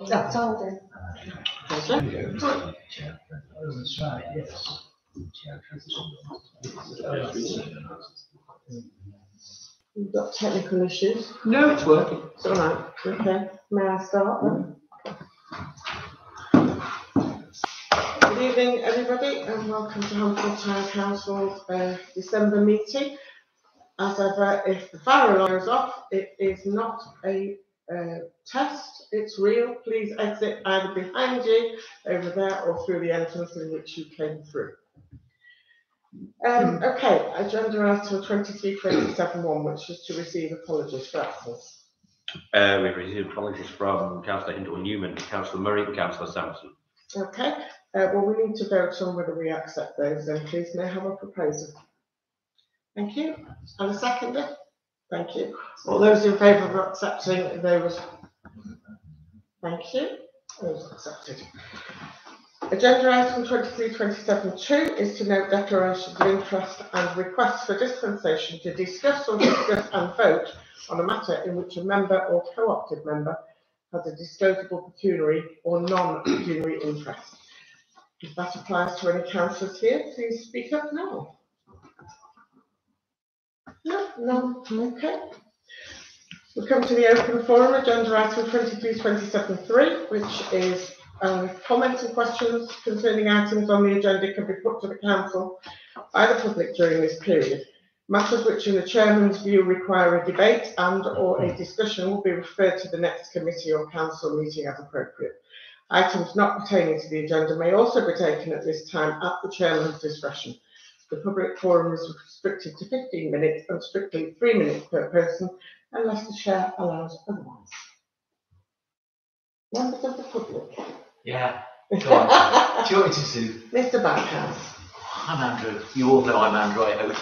That's Alden. You've got technical issues. No, it's working. It's all right. Okay. May I start then? Good evening, everybody, and welcome to Handforth Town Council's December meeting. As ever, if the fire alarm goes off, it is not a test, it's real. Please exit either behind you, over there, or through the entrance in which you came through. Okay, agenda item 2327.1, which is to receive apologies for absence. We've received apologies from Councillor Hindle-Newman, Councillor Murray and Councillor Sampson. Okay, well, we need to vote on whether we accept those, then please may I have a proposal? Thank you. And a seconder? Thank you. All those in favour of accepting those? Thank you. Those accepted. Agenda item 2327.2 is to note declarations of interest and requests for dispensation to discuss and vote on a matter in which a member or co-opted member has a disclosable pecuniary or non-pecuniary interest. If that applies to any councillors here, please speak up now. No, okay. We come to the open forum, agenda item 2327.3, which is comments and questions concerning items on the agenda can be put to the council by the public during this period. Matters which in the chairman's view require a debate and or a discussion will be referred to the next committee or council meeting as appropriate. Items not pertaining to the agenda may also be taken at this time at the chairman's discretion. The public forum is restricted to 15 minutes and strictly 3 minutes per person unless the chair allows otherwise. Members of the public. Yeah, go on. Do you want me to do? Mr. Backhouse. I'm Andrew. You all know I'm Andrew, I hope.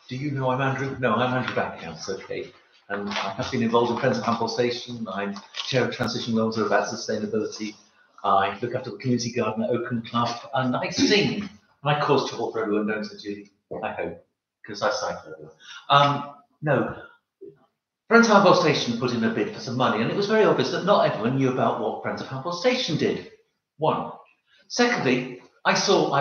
Do you know I'm Andrew? No, I'm Andrew Backhouse, okay. And I have been involved in Friends of Handforth Station. I'm chair of Transition Loans about sustainability. I look after the community garden at Oakham Club, and I sing. And I cause trouble for everyone, don't I, Judy? I hope, because I cycle everywhere. No. Friends of Handforth Station put in a bid for some money, and it was very obvious that not everyone knew about what Friends of Handforth Station did. One. Secondly, I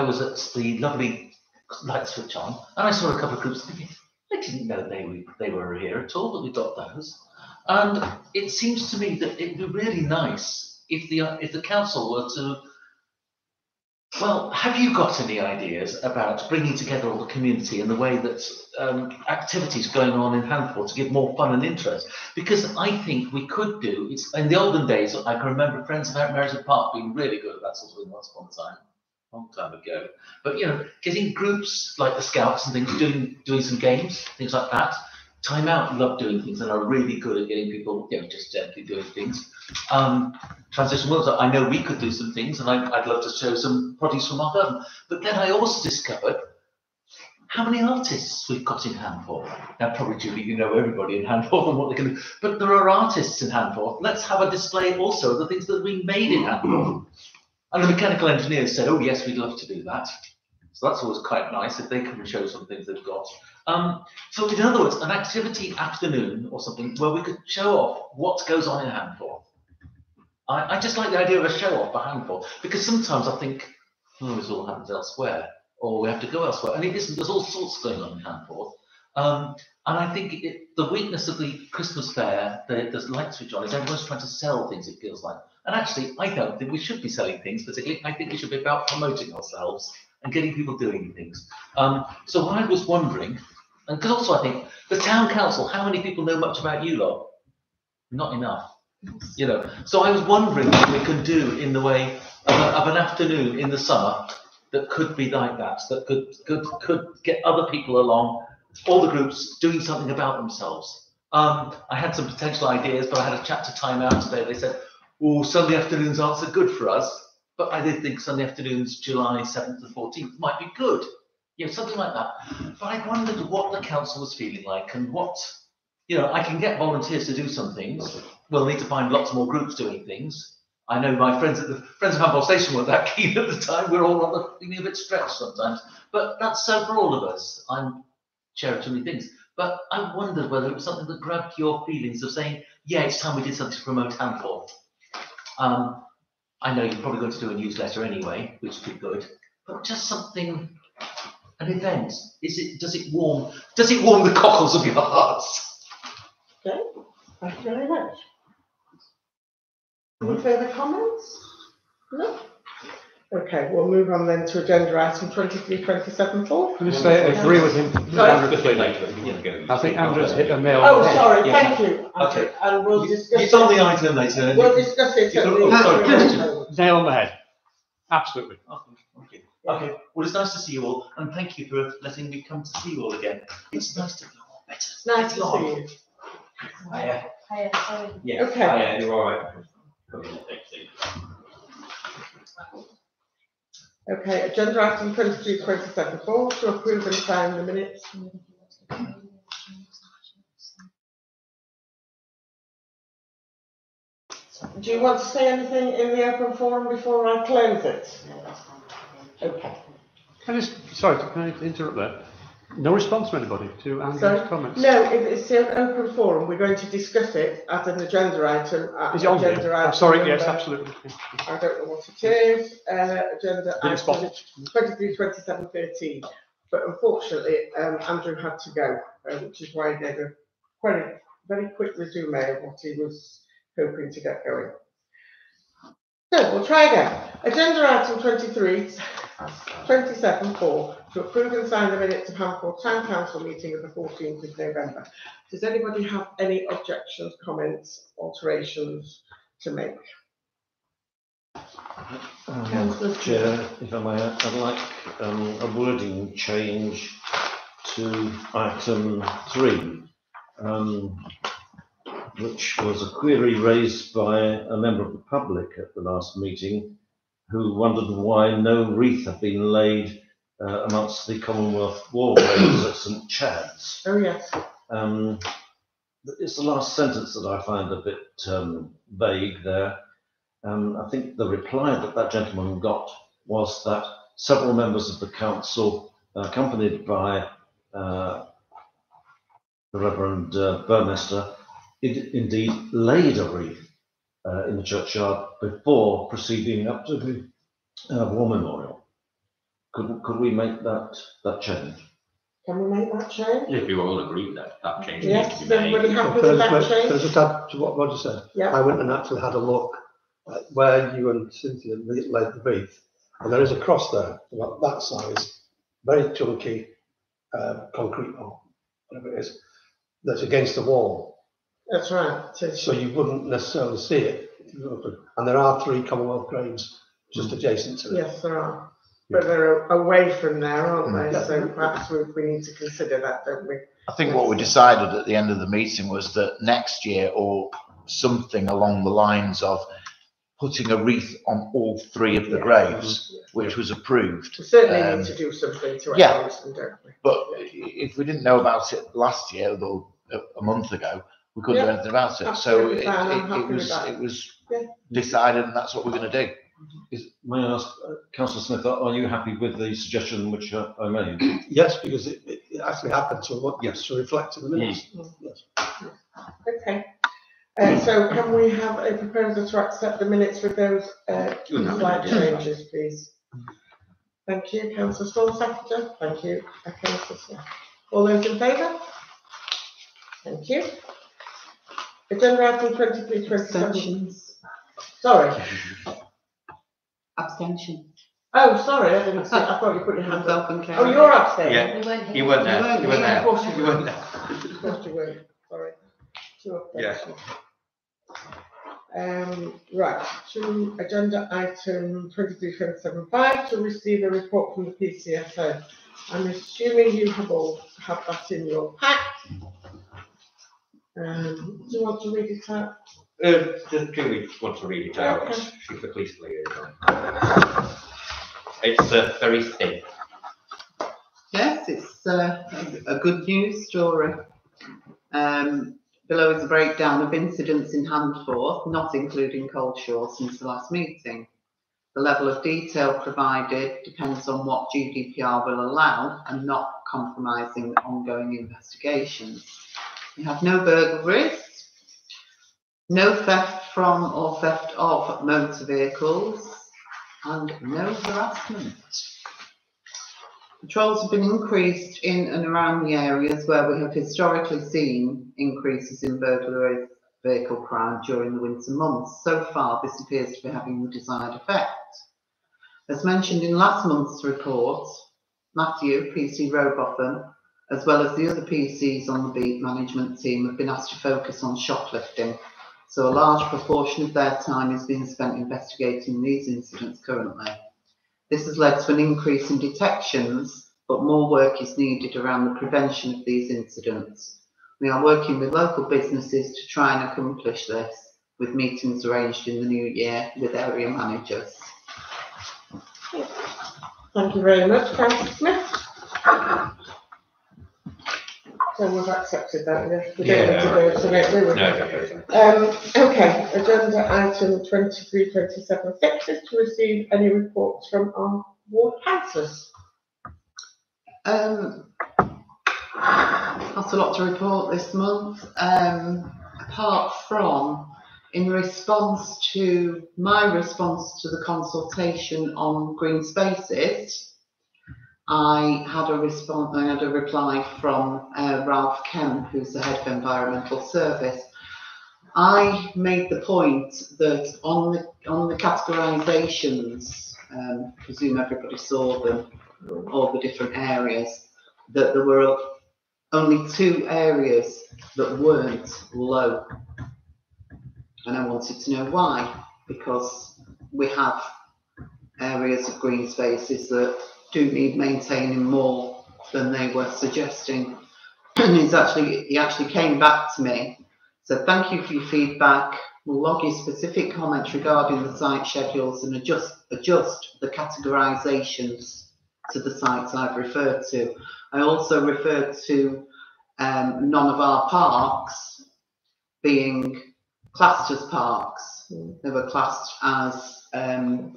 was at the lovely light switch on, and I saw a couple of groups thinking, I didn't know they were here at all, that we got those. And it seems to me that it'd be really nice if the council were to. Well, have you got any ideas about bringing together all the community in the way that activities going on in Handforth to give more fun and interest? Because I think we could do, in the olden days, I can remember Friends of Merriton Park being really good at that sort of thing once upon a time, a long time ago. But, you know, getting groups like the Scouts and things, doing some games, things like that. Time Out love doing things and are really good at getting people, you know, just gently doing things. Transition Worlds, I know we could do some things, and I'd love to show some produce from our garden. But then I also discovered how many artists we've got in Handforth. Now, probably, Julie, you know everybody in Handforth and what they can do, but there are artists in Handforth. Let's have a display also of the things that we made in Handforth. And the mechanical engineers said, oh, yes, we'd love to do that. So that's always quite nice if they can show some things they've got. So in other words, an activity afternoon or something where we could show off what goes on in Handforth. I just like the idea of a show off for Handforth, because sometimes I think, oh, this all happens elsewhere, or we have to go elsewhere. And it isn't, there's all sorts going on in Handforth. And I think the weakness of the Christmas fair, the light switch on, is everyone's trying to sell things, it feels like. And actually, I don't think we should be selling things particularly. I think we should be about promoting ourselves and getting people doing things. So I was wondering, and because also I think the town council, how many people know much about you lot? Not enough, you know. So I was wondering what we could do in the way of an afternoon in the summer that could be like that, that could get other people along, all the groups doing something about themselves. I had some potential ideas, but I had a chat to Time Out today. They said, oh, Sunday afternoons aren't so good for us. But I did think Sunday afternoons, July 7th and 14th, might be good. You know, something like that. But I wondered what the council was feeling like and what, you know, I can get volunteers to do some things. We'll need to find lots more groups doing things. I know my friends at the Friends of Handforth Station weren't that keen at the time. We're all rather feeling a bit stretched sometimes. But that's so for all of us. I'm chair of too many things. But I wondered whether it was something that grabbed your feelings of saying, yeah, it's time we did something to promote Handforth. I know you're probably going to do a newsletter anyway, which would be good, but just something, an event. Does it warm the cockles of your hearts? Okay, thank you very much. Any further comments? No? Okay, we'll move on then to agenda item 2327.4. Can I say I agree with him? I think Andrew's hit a nail on Oh, the head. sorry, Yeah. thank you. Okay. And we'll discuss It's on the item later. We'll discuss it at the. Nail on the head. Absolutely. Okay. Okay. Well, it's nice to see you all, and thank you for letting me come to see you all again. It's nice to feel better. It's nice to see you. Hiya. Hiya. Yeah. Okay. Yeah, you're all right. Okay, agenda item 2327.4 to approve and sign the minutes. Do you want to say anything in the open forum before I close it? Okay. Can I interrupt there? No response from anybody to Andrew's Sorry? comments? No, it's an open forum. We're going to discuss it as an agenda item. Is it on here? Agenda Oh, item sorry, number- yes, absolutely. I don't know what it is. Agenda Didn't spot item it. 2327.13. But unfortunately, Andrew had to go, which is why he gave a very quick resume of what he was hoping to get going. So we'll try again. Agenda item 27.4 to approve and sign the minutes of Hampcourt Town Council meeting of the 14th of November. Does anybody have any objections, comments, alterations to make? Councillor Chair, if I may, I'd like a wording change to item 3, which was a query raised by a member of the public at the last meeting who wondered why no wreath had been laid amongst the Commonwealth War graves at St Chad's. Oh, yes. It's the last sentence that I find a bit vague there. I think the reply that gentleman got was that several members of the council, accompanied by the Reverend Burmester, indeed laid a wreath in the churchyard before proceeding up to the War Memorial. Could we make that change? Can we make that change? If you all agree that change needs Yes, to is be everybody made. happy with that Can I change? just add to what Roger said? Yeah. I went and actually had a look at where you and Cynthia laid the wreath, and there is a cross there, about that size, very chunky concrete or whatever it is, that's against the wall. That's right. So you wouldn't necessarily see it. And there are 3 Commonwealth graves just adjacent to it. Yes, there are. But they're away from there, aren't they? Yeah. So perhaps we need to consider that, don't we? I think what we decided at the end of the meeting was that next year, or something along the lines of putting a wreath on all 3 of the Yeah. graves, which was approved. We certainly need to do something to yeah. acknowledge them, don't we? But if we didn't know about it last year, or a month ago, we couldn't do Yeah, anything about it. So absolutely fine, I'm happy with that. it was Yeah. decided, and that's what we're going to do. May I ask, Councillor Smith, are you happy with the suggestion which I made? Yes, because it actually happened, so what Yes. to reflect in the minutes. Yes. Okay. So can we have a proposal to accept the minutes with those slight changes, please? Thank you, Councillor Storm, seconder. Thank you, Councillor Smith. All those in favour? Thank you. Agenda item 2327. Sorry. Abstention. Oh, sorry, I didn't see. I thought you put your hand up. Myself and Oh, Karen. you're abstaining. Yeah. We weren't here. You weren't there. We You weren't Of course there. you You weren't there. Of course you were. Sorry. Two Yeah. abstentions. Right, to agenda item 2327.5 to receive a report from the PCSO. I'm assuming you have all had that in your pack. Do you want to read it out? Just do we want to read it out? Okay. She's the police liaison. It's very thin. Yes, it's a good news story. Below is a breakdown of incidents in Handforth, not including Coleshaw, since the last meeting. The level of detail provided depends on what GDPR will allow and not compromising ongoing investigations. We have no burglaries, no theft from or theft of motor vehicles, and no harassment. Patrols have been increased in and around the areas where we have historically seen increases in burglary vehicle crime during the winter months. So far, this appears to be having the desired effect. As mentioned in last month's report, Matthew, PC Robotham, as well as the other PCs on the beat management team, have been asked to focus on shoplifting. So a large proportion of their time is being spent investigating these incidents currently. This has led to an increase in detections, but more work is needed around the prevention of these incidents. We are working with local businesses to try and accomplish this, with meetings arranged in the new year with area managers. Thank you very much, Councillor Smith. So we've accepted that, yes. We don't need to go to it, do we? Okay, agenda item 2327 fixes to receive any reports from our ward councillors. Not a lot to report this month, apart from in response to my response to the consultation on green spaces. I had a reply from Ralph Kemp, who's the head of environmental service. I made the point that on the categorisations, presume everybody saw them, all the different areas, that there were only 2 areas that weren't low. And I wanted to know why, because we have areas of green spaces that do need maintaining more than they were suggesting. And he actually came back to me, said, thank you for your feedback. We'll log your specific comments regarding the site schedules and adjust the categorisations to the sites I've referred to. I also referred to none of our parks being classed as parks. They were classed as urban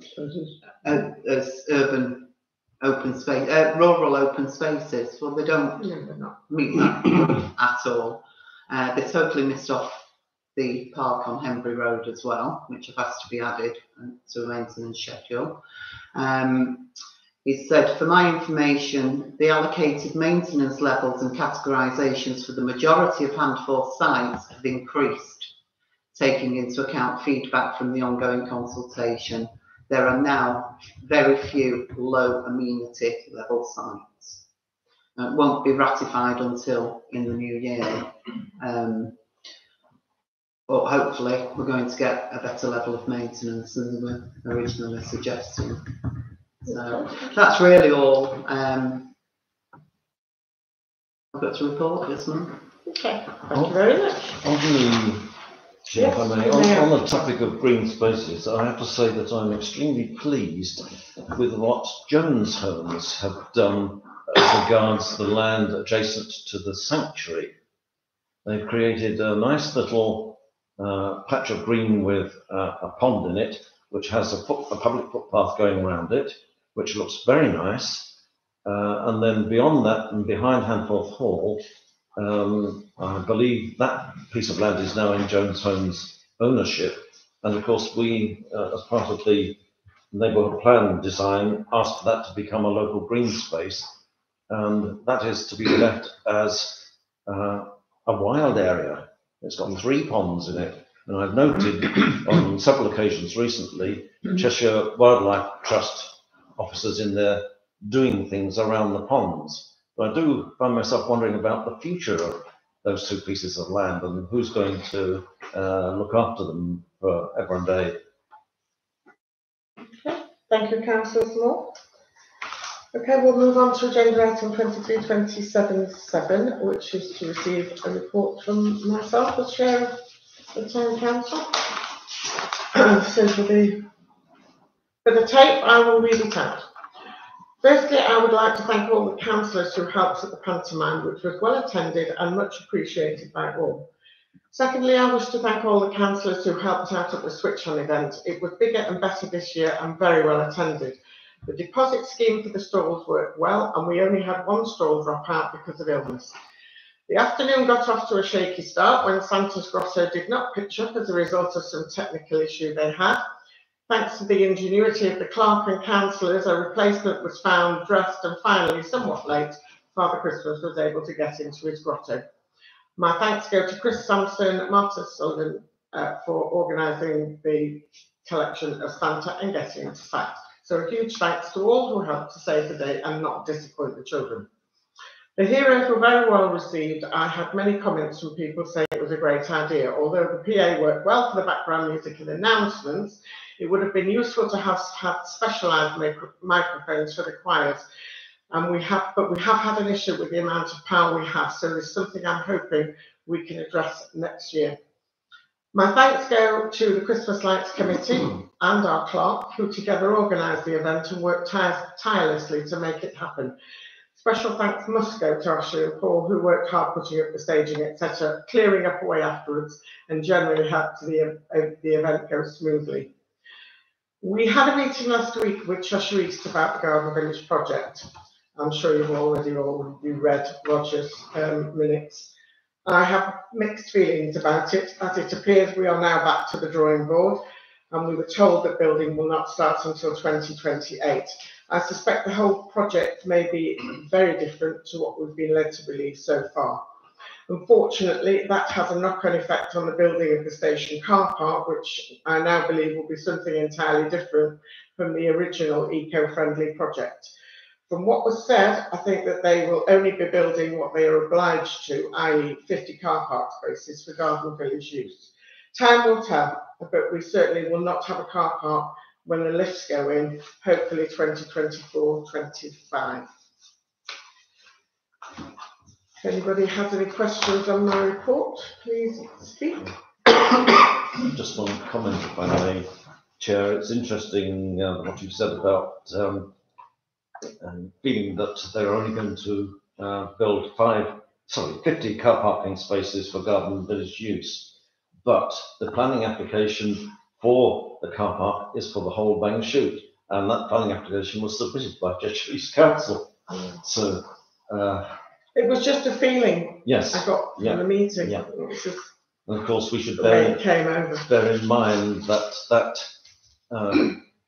open space, rural open spaces. Well, they don't meet that at all. They totally missed off the park on Henbury Road as well, which I've asked to be added to a maintenance schedule. He said, for my information, the allocated maintenance levels and categorisations for the majority of Handforth sites have increased, taking into account feedback from the ongoing consultation. There are now very few low amenity level sites. It won't be ratified until in the new year. But hopefully we're going to get a better level of maintenance than we were originally suggesting. So that's really all I've got to report this month. Okay, thank you very much. If I may, on the topic of green spaces, I have to say that I'm extremely pleased with what Jones Homes have done as regards the land adjacent to the sanctuary. They've created a nice little patch of green with a pond in it, which has a public footpath going around it, which looks very nice. And then beyond that and behind Handforth Hall, I believe that piece of land is now in Jones Homes ownership. And of course, we, as part of the neighbourhood plan design, asked for that to become a local green space. And that is to be left as a wild area. It's got 3 ponds in it. And I've noted on several occasions recently, Cheshire Wildlife Trust officers in there doing things around the ponds. But I do find myself wondering about the future of those 2 pieces of land and who's going to look after them forever and day. Okay, thank you, Councillor Small. Okay, we'll move on to agenda item 2327.7, which is to receive a report from myself, the Chair of the Town Council. So for the tape, I will read it out. Firstly, I would like to thank all the councillors who helped at the pantomime, which was well attended and much appreciated by all. Secondly, I wish to thank all the councillors who helped out at the Switch On event. It was bigger and better this year and very well attended. The deposit scheme for the stalls worked well, and we only had one stall drop out because of illness. The afternoon got off to a shaky start when Santa's Grotto did not pitch up as a result of some technical issue they had. Thanks to the ingenuity of the clerk and councillors, a replacement was found, dressed, and finally, somewhat late, Father Christmas was able to get into his grotto. My thanks go to Chris Sampson, Martha Sullivan for organising the collection of Santa and getting it to site. So a huge thanks to all who helped to save the day and not disappoint the children. The heroes were very well received. I had many comments from people saying it was a great idea. Although the PA worked well for the background music and announcements, it would have been useful to have had specialised microphones for the choirs. And we have had an issue with the amount of power we have. So there's something I'm hoping we can address next year. My thanks go to the Christmas Lights Committee and our clerk, who together organised the event and worked tirelessly to make it happen. Special thanks must go to Ashley and Paul, who worked hard putting up the staging, etc., clearing up away afterwards, and generally helped the event go smoothly. We had a meeting last week with Cheshire East about the Garden Village project. I'm sure you've already all read Roger's minutes. I have mixed feelings about it, as it appears we are now back to the drawing board, and we were told that building will not start until 2028. I suspect the whole project may be very different to what we've been led to believe so far. Unfortunately, that has a knock-on effect on the building of the station car park, which I now believe will be something entirely different from the original eco-friendly project. From what was said, I think that they will only be building what they are obliged to, i.e. 50 car park spaces for Garden Village use. Time will tell, but we certainly will not have a car park when the lifts go in, hopefully 2024-25. If anybody has any questions on my report, please speak. Just one comment, if I may, Chair. It's interesting what you've said about feeling that they're only going to build 50 car parking spaces for Garden Village use, but the planning application for the car park is for the whole bang shoot, and that planning application was submitted by Cheshire East Council. So it was just a feeling yes, I got from the meeting. Yeah. It was just and of course we should bear in mind that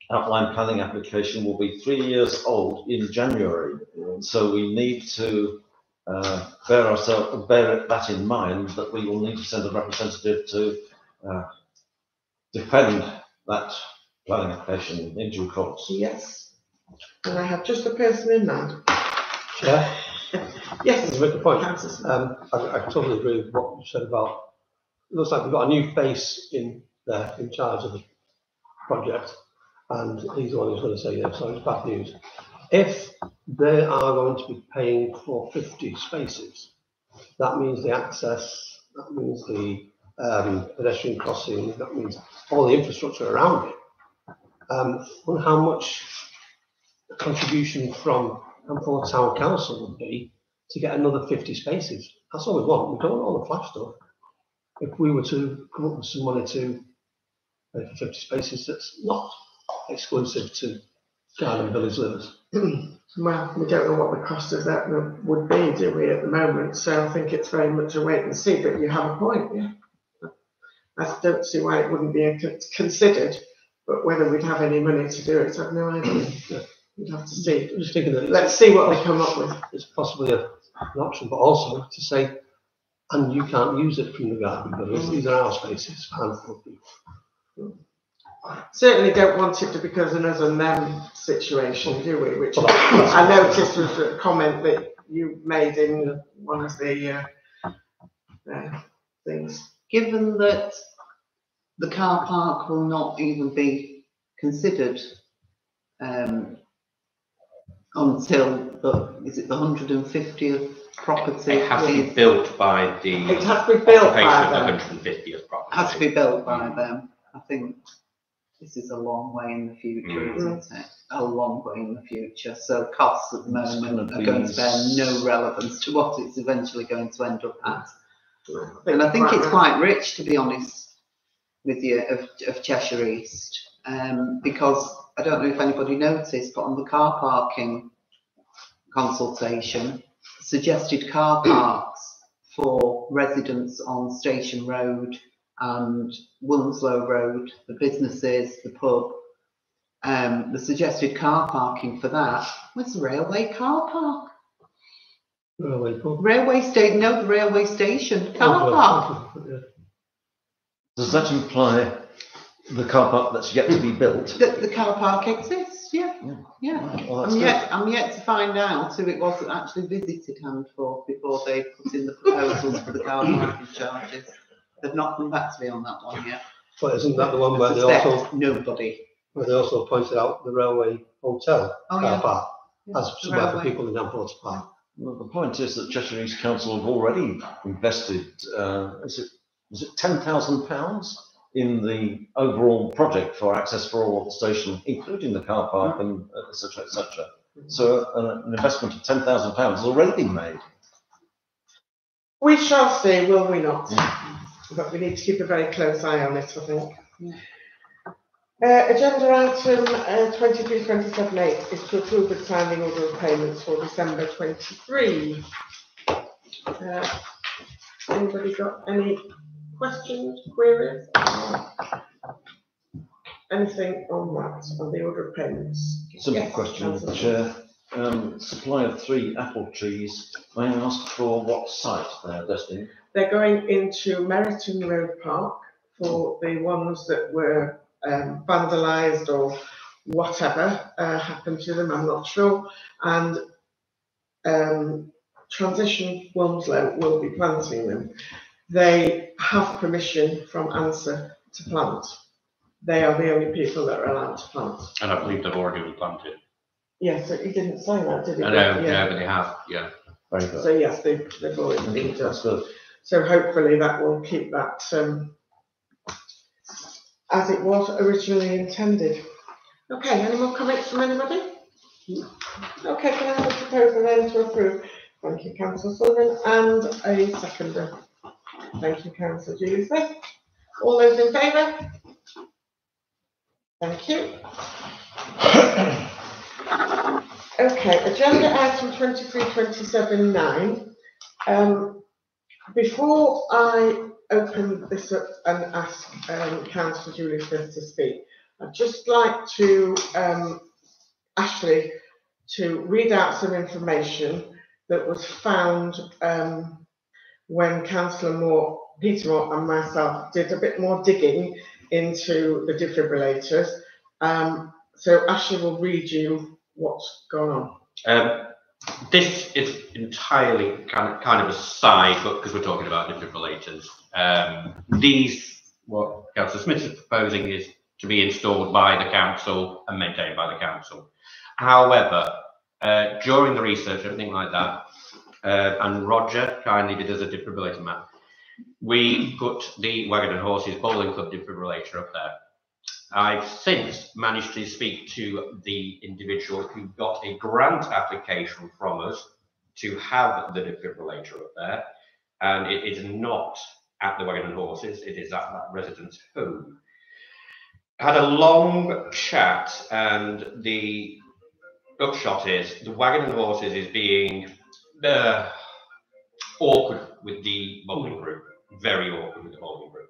outline planning application will be 3 years old in January. So we need to bear that in mind, that we will need to send a representative to defend that planning application in due course. Yes, and I have just the person in mind. Yeah. Yes, to make a point. I totally agree with what you said about. It looks like we've got a new face in there in charge of the project, and he's the one who's going to say yes. So it's bad news. If they are going to be paying for 50 spaces, that means the access, that means the pedestrian crossing, that means all the infrastructure around it. Wonder how much contribution from Amport Town Council would be to get another 50 spaces. That's all we want. We don't want all the flash stuff. If we were to come up with some money to pay for 50 spaces, that's not exclusive to Garden Village livers. Well, we don't know what the cost of that would be, do we, at the moment? So I think it's very much a wait and see, but you have a point, yeah. I don't see why it wouldn't be considered, but whether we'd have any money to do it, I've no idea. We'd have to see. I'm just thinking that let's see what they come up with. It's possibly an option, but also to say, and you can't use it from the Garden Village. These are our spaces, and for people. Certainly don't want it to become an us and them situation, do we? Which I noticed was a comment that you made in one of the things. Given that the car park will not even be considered until is it the 150th property? It has to be built by the. It has to be built by them. them. 150th property. Has to be built by them. I think this is a long way in the future, isn't it? A long way in the future. So costs at the moment are going to bear no relevance to what it's eventually going to end up at. And I think it's quite rich, to be honest with you, of Cheshire East, because I don't know if anybody noticed, but on the car parking consultation, suggested car parks for residents on Station Road and Wilmslow Road, the businesses, the pub. The suggested car parking for that was the railway car park. Railway pub. Railway station, no, the railway station car park. Does that imply the car park that's yet to be built? The car park exists, yeah. Well, that's I'm yet to find out who it was that actually visited Handforth before they put in the proposals for the car parking charges. They've not come back to me on that one yet. But isn't that the one I where they suspect also, nobody. where they also pointed out the railway hotel Oh, car yeah. park Yeah, as the somewhere for railway. people in Amport's Park? Well, the point is that Cheshire East Council have already invested, is it £10,000 in the overall project for access for all at the station, including the car park and et cetera, et cetera. So an investment of £10,000 has already been made. We shall see, will we not? But we need to keep a very close eye on it, I think. Agenda item 2327.8 is to approve the signing order of payments for December 23. Anybody got any questions, queries? Anything on that, on the order of payments? Simple Yes, question, Councillor. Chair. Supply of 3 apple trees. May I ask for what site they're destined? They're going into Meriton Road Park for the ones that were vandalised or whatever happened to them, I'm not sure. And Transition Wilmslow will be planting them. They have permission from ANSA to plant. They are the only people that are allowed to plant. And I believe they've already been planted. Yes, so he didn't say that, did he? I know, Yeah. but they have, yeah. Very good. So yes, they've already been done. That's good. So hopefully that will keep that as it was originally intended. Okay, any more comments from anybody? Okay, can I have a proposal then to approve? Thank you, Councillor Sullivan, and a seconder. Thank you, Councillor Julie Smith. All those in favour? Thank you. Okay, agenda item 2327.9. Before I open this up and ask Councillor Julie Smith to speak, I'd just like to Ashley to read out some information that was found when Councillor Moore, Peter Moore and myself did a bit more digging into the defibrillators. So Ashley will read you what's gone on. This is entirely kind of a side, but because we're talking about defibrillators. These, what Councillor Smith is proposing, is to be installed by the council and maintained by the council. However, during the research, everything like that, and Roger kindly did us a defibrillator map, we put the Wagon and Horses Bowling Club defibrillator up there. I've since managed to speak to the individual who got a grant application from us to have the defibrillator up there, and it is not at the Wagon and Horses, it is at that resident's home. I had a long chat, and the upshot is the Wagon and Horses is being awkward with the bowling group, very awkward with the bowling group.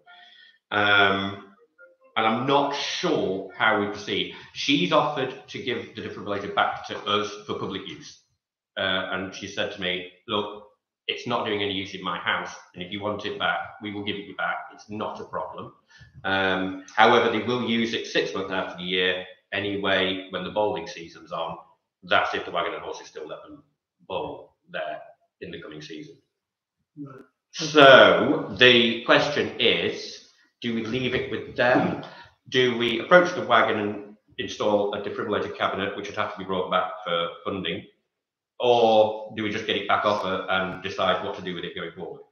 And I'm not sure how we proceed. She's offered to give the defibrillator back to us for public use. And she said to me, look, it's not doing any use in my house. And if you want it back, we will give it you back. It's not a problem. However, they will use it 6 months out of the year anyway, when the bowling season's on. That's if the Wagon and Horses still let them bowl there in the coming season. Right. So the question is, do we leave it with them? Do we approach the Wagon and install a defibrillator cabinet, which would have to be brought back for funding? Or do we just get it back off her and decide what to do with it going forward?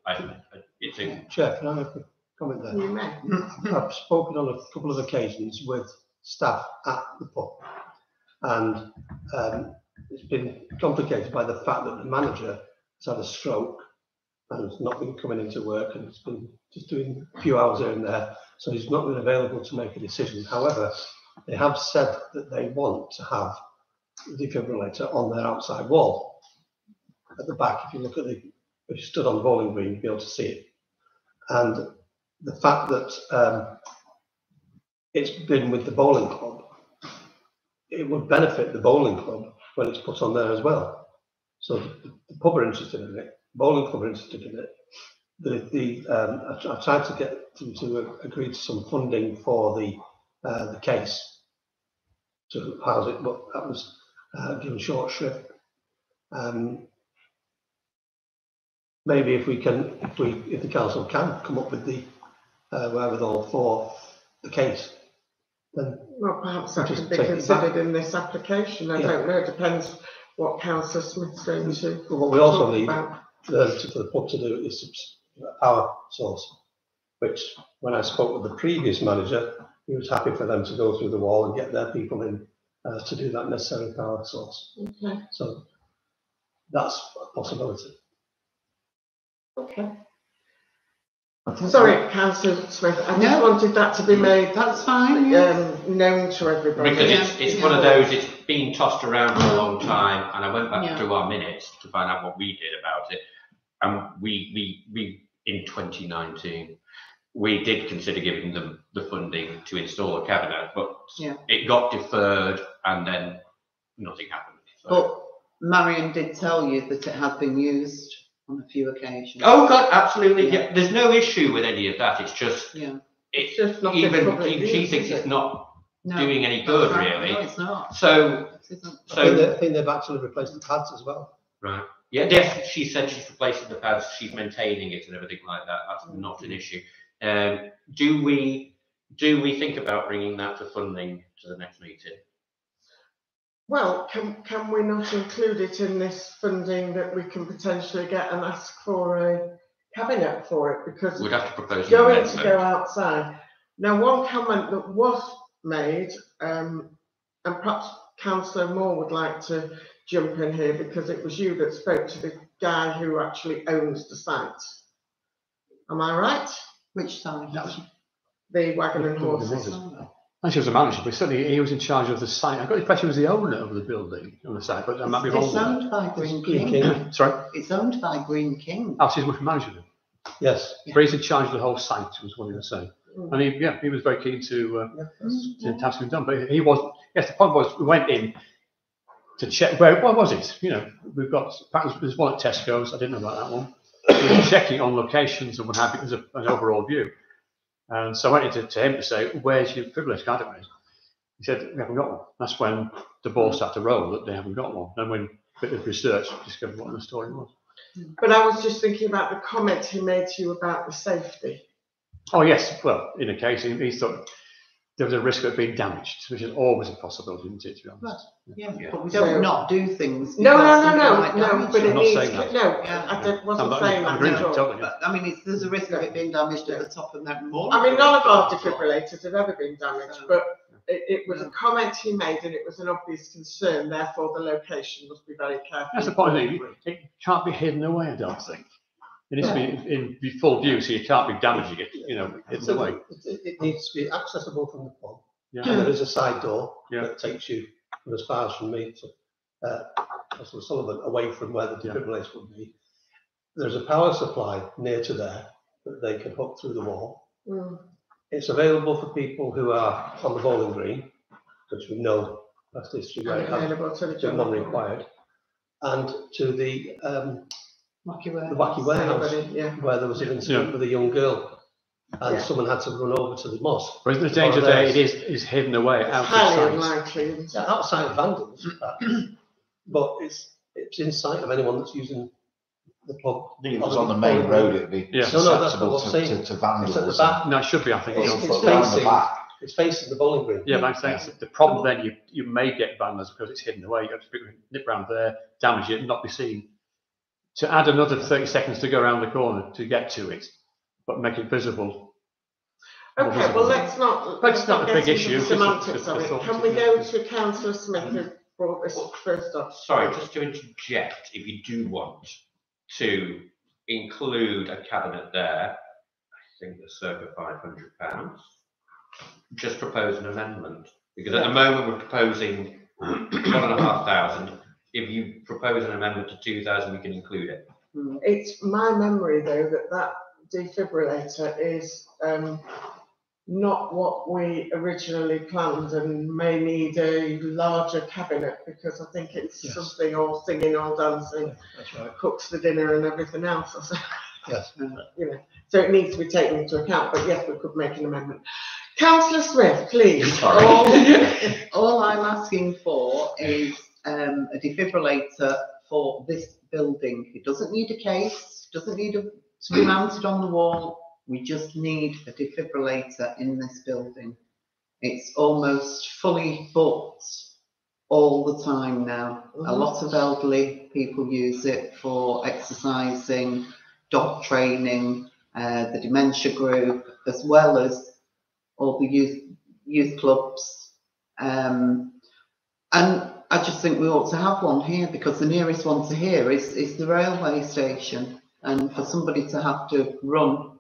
Chair, can I make a comment there? You may. I've spoken on a couple of occasions with staff at the pub, and it's been complicated by the fact that the manager has had a stroke and has not been coming into work, and it's been just doing a few hours here and there, so he's not been available to make a decision. However, they have said that they want to have the defibrillator on their outside wall at the back. If you look at the if you stood on the bowling green, you'd be able to see it. And the fact that it's been with the bowling club, it would benefit the bowling club when it's put on there as well. So the pub are interested in it, bowling club are interested in it. I tried to get them to agree to some funding for the case to house it, but that was given short shrift. Maybe if the council can come up with the wherewithal for the case, then Well, perhaps that Just could be take it considered back. in this application. I Yeah. don't know. It depends what Councillor Smith's going to but what we also talk need about. for the pub to do is a power source, which when I spoke with the previous manager, he was happy for them to go through the wall and get their people in to do that necessary power source. Okay. So that's a possibility. Okay. Sorry, Councillor Smith. I just No. wanted that to be made That's fine, yeah. known to everybody. Because it's one of those, it's been tossed around for a long time, and I went back Yeah. through our minutes to find out what we did about it. And we in 2019, we did consider giving them the funding to install a cabinet, but Yeah. it got deferred and then nothing happened. So- But Marion did tell you that it had been used on a few occasions. Oh God, absolutely. Yeah. Yeah. There's no issue with any of that. It's just, Yeah. It's just not in even public she use, thinks is it's it? not No, doing any that's good, right. really. No, it's not. So, It isn't. I think they've actually replaced the pads as well. right. Yeah, yes, she said she's replacing the pads, she's maintaining it and everything like that. That's not an issue. Do we think about bringing that to funding to the next meeting? Well, can we not include it in this funding that we can potentially get and ask for a cabinet for it? Because We'd have to propose an going to amendment. go outside. Now, one comment that was made, and perhaps Councillor Moore would like to jump in here because it was you that spoke to the guy who actually owns the site. Am I right? Which side? The Wagon and Horses. Actually, he was a manager, but certainly he was in charge of the site. I got the impression he was the owner of the building on the site, but I might be wrong. It's with owned by Green Green King. King. Sorry? It's owned by Green King. Oh, so he's with the manager then. Yes. But he's in charge of the whole site, was what he was saying. Mm. And he was very keen to Yeah, that's- have something done. But he was, yes, the point was, we went in to check, where was it? You know, we've got, apparently there's one at Tesco's, I didn't know about that one. We were checking on locations and what have you, as an overall view. And so I went into to him to say, where's your privilege card? He said, we haven't got one. That's when the ball started to roll, that they haven't got one. And when a bit of research discovered what the story was. But I was just thinking about the comment he made to you about the safety. Oh, yes. Well, in a case, he thought there was a risk of it being damaged, which is always a possibility, isn't it, to be honest? Yeah, Yeah. but we So- don't not do things. No, because no, something no, might no, damage but it. it I'm not needs, saying that. no, Yeah. wasn't I'm saying agreeing that with at you, all. totally. But, I mean, there's a risk of it being damaged at the top and then more. I mean, none of our defibrillators have ever been damaged, but it was a comment he made and it was an obvious concern, therefore the location must be very careful. That's the point. It can't be hidden away, I don't think. It needs to be in full view, so you can't be damaging it, you know, hidden away. It needs to be accessible from the pub. Yeah. And there is a side door Yeah. that takes you from as far as from me to Councillor Sullivan, away from where the defibrillators would be. There's a power supply near to there that they can hook through the wall. Mm. It's available for people who are on the bowling green, which we know that's history where it And has available to the been general non-required, and to the Wacky public. Warehouse, Anybody, yeah. where there was an incident with a young girl, and Yeah. someone had to run over to the mosque. But the danger there, it is hidden away It's out highly of sight. unlikely, isn't It's it? outside of vandals, but it's in sight of anyone that's using the pub. I think if it was on the main road, it'd be Yeah. No, no, that's susceptible what I'm saying. to It's vandals. at the back. No, it should be, I think. It's- you know. it's Round the facing- back. It's facing the bowling green. Yeah, but I'm saying the problem then, you may get vandals because it's hidden away. You have to nip round there, damage it, and not be seen. To add another 30 seconds to go around the corner to get to it, but make it visible. more Okay, visible. well, let's not. But it's not a get big into issue, the it's just a- Semantics just of a it. thought Can to we go. go to Councillor Smith who brought this first up? Sorry, just to interject, if you do want to include a cabinet there, I think it's circa £500, just propose an amendment. Because at the moment we're proposing 1,500. If you propose an amendment to 2,000, we can include it. It's my memory though that defibrillator is not what we originally planned and may need a larger cabinet because I think it's Yes. something all singing, all dancing, That's right. cooks for dinner and everything else. Yes. You know, so it needs to be taken into account. But yes, we could make an amendment. Councillor Smith, please. All I'm asking for is a defibrillator for this building. It doesn't need a case, doesn't need to be mounted on the wall. We just need a defibrillator in this building. It's almost fully booked all the time now. A lot of elderly people use it for exercising, dog training, the dementia group, as well as all the youth clubs. And I just think we ought to have one here because the nearest one to here is the railway station. And for somebody to have to run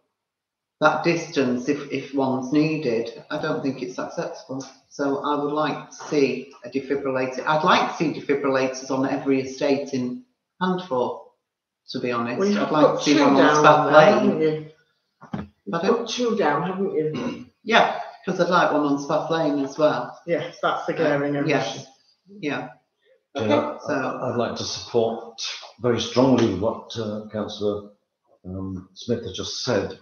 that distance if one's needed, I don't think it's acceptable. So I would like to see a defibrillator. I'd like to see defibrillators on every estate in Handforth, to be honest. Well, I'd like to see one on down Spath there, Lane. haven't you? You've put two down, haven't you? Yeah, because I'd like one on Spath Lane as well. Yes, that's the glaring omission. Yes, yeah. Yeah, So- I'd like to support very strongly what Councillor Smith has just said,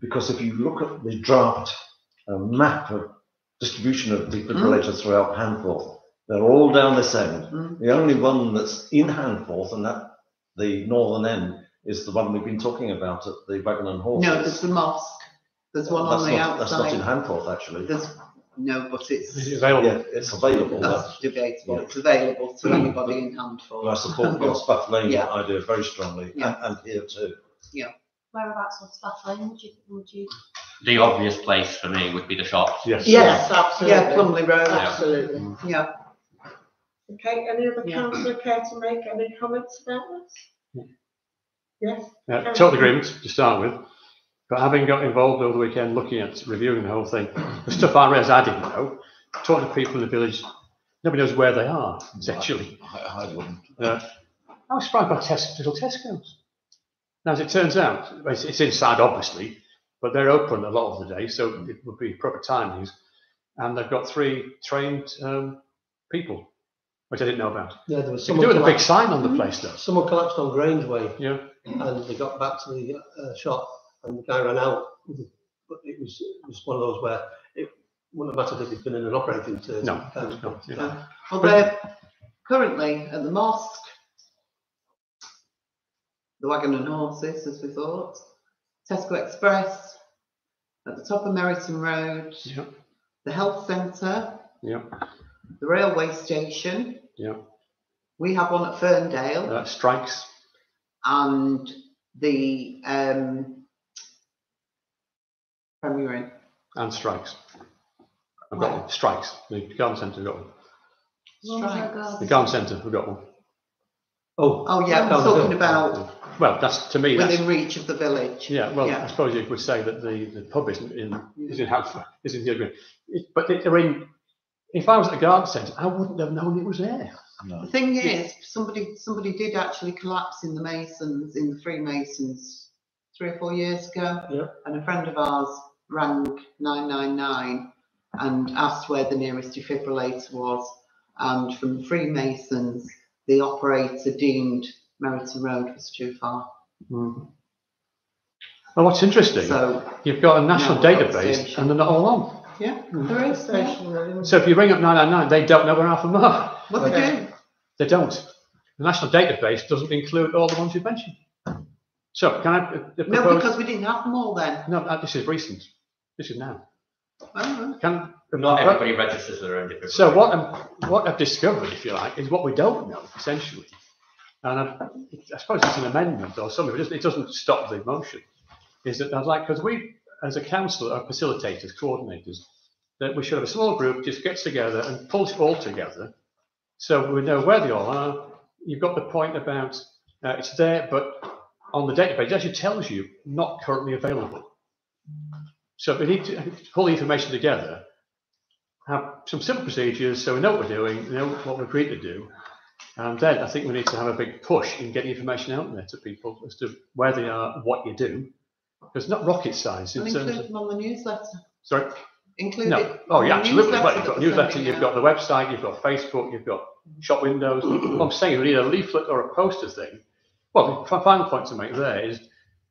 because if you look at the draft map of distribution of defibrillators throughout Handforth, they're all down this end. The only one that's in Handforth, and that the northern end, is the one we've been talking about at the Wagon and Horses. No, there's the mosque. There's one on the That's not in outside. Handforth, actually. No, but Is it's it available? Yeah, it's available. that's debatable. It's available to anybody in Handforth. But I support your Spath Lane Yeah. idea very strongly, Yeah. and here too. Whereabouts on Spath Lane would you? The obvious place for me would be the shops. Yes. Yes, absolutely. Yeah, Plumley Road. Absolutely. Yeah. Okay, any other Yeah. councillor care to make any comments about this? Yes? Total agreement to start with. But having got involved over the weekend looking at reviewing the whole thing, the stuff I raised, I didn't know. Talking to people in the village, nobody knows where they are, essentially. I wouldn't. I was surprised by little Tesco's. Now, as it turns out, it's inside, obviously, but they're open a lot of the day, so it would be proper timings. And they've got 3 trained people, which I didn't know about. Yeah, there was They could do with a big sign on the place, though. Someone collapsed on Grange Way Yeah. and they got back to the shop and the guy ran out. But it was one of those where it wouldn't have mattered if he'd been in an operating theatre. No, yeah. Well, they're currently at the mosque, the Wagon and Horses, as we thought, Tesco Express, at the top of Meriton Road, Yeah. the health centre, Yeah. the railway station. Yeah. We have one at Ferndale, Strikes. and the Premier Inn. And strikes. I've got one. Strikes. The garden centre, we've got one. Strikes. The garden centre, we've got one. Oh yeah, I'm talking about Well, that's, to me, that's, within reach of the village. yeah, well, Yeah. I suppose you could say that the pub isn't in Handforth, isn't the agreement. But they're in, if I was at the garden centre, I wouldn't have known it was there. The thing is, somebody did actually collapse in the Masons, in the Freemasons, 3 or 4 years ago. Yeah. And a friend of ours rang 999 and asked where the nearest defibrillator was. And from the Freemasons, the operator deemed Meriton Road was too far. Well, what's interesting, So, you've got a national No, we've got database station. and they're not all on. yeah, there is. Yeah. Station, really. So if you ring up 999, they don't know where half of them are. What they do? They don't. The national database doesn't include all the ones you mentioned. So can I No, propose? because we didn't have them all then. No, this is recent. This is now. Oh, Can Not everybody registers their own defibrillator. So what I've discovered, if you like, is what we don't know, essentially. And I suppose it's an amendment or something. It doesn't stop the motion. Is that I'd like, because we, as a council, are facilitators, coordinators, that we should have a small group just gets together and pulls it all together, so we know where they all are. You've got the point about it's there, but on the database it actually tells you not currently available. So we need to pull the information together, have some simple procedures so we know what we're doing, we know what we're agreed to do, And then I think we need to have a big push in getting information out there to people as to where they are, what you do. It's not rocket science in We'll terms include of, them on the newsletter. sorry, Include no, it. oh on yeah, the absolutely. Well, that you've got we're newsletter, sending you've got the website, you've got Facebook, you've got shop windows. What I'm saying, we need a leaflet or a poster thing. Well, the final point to make there is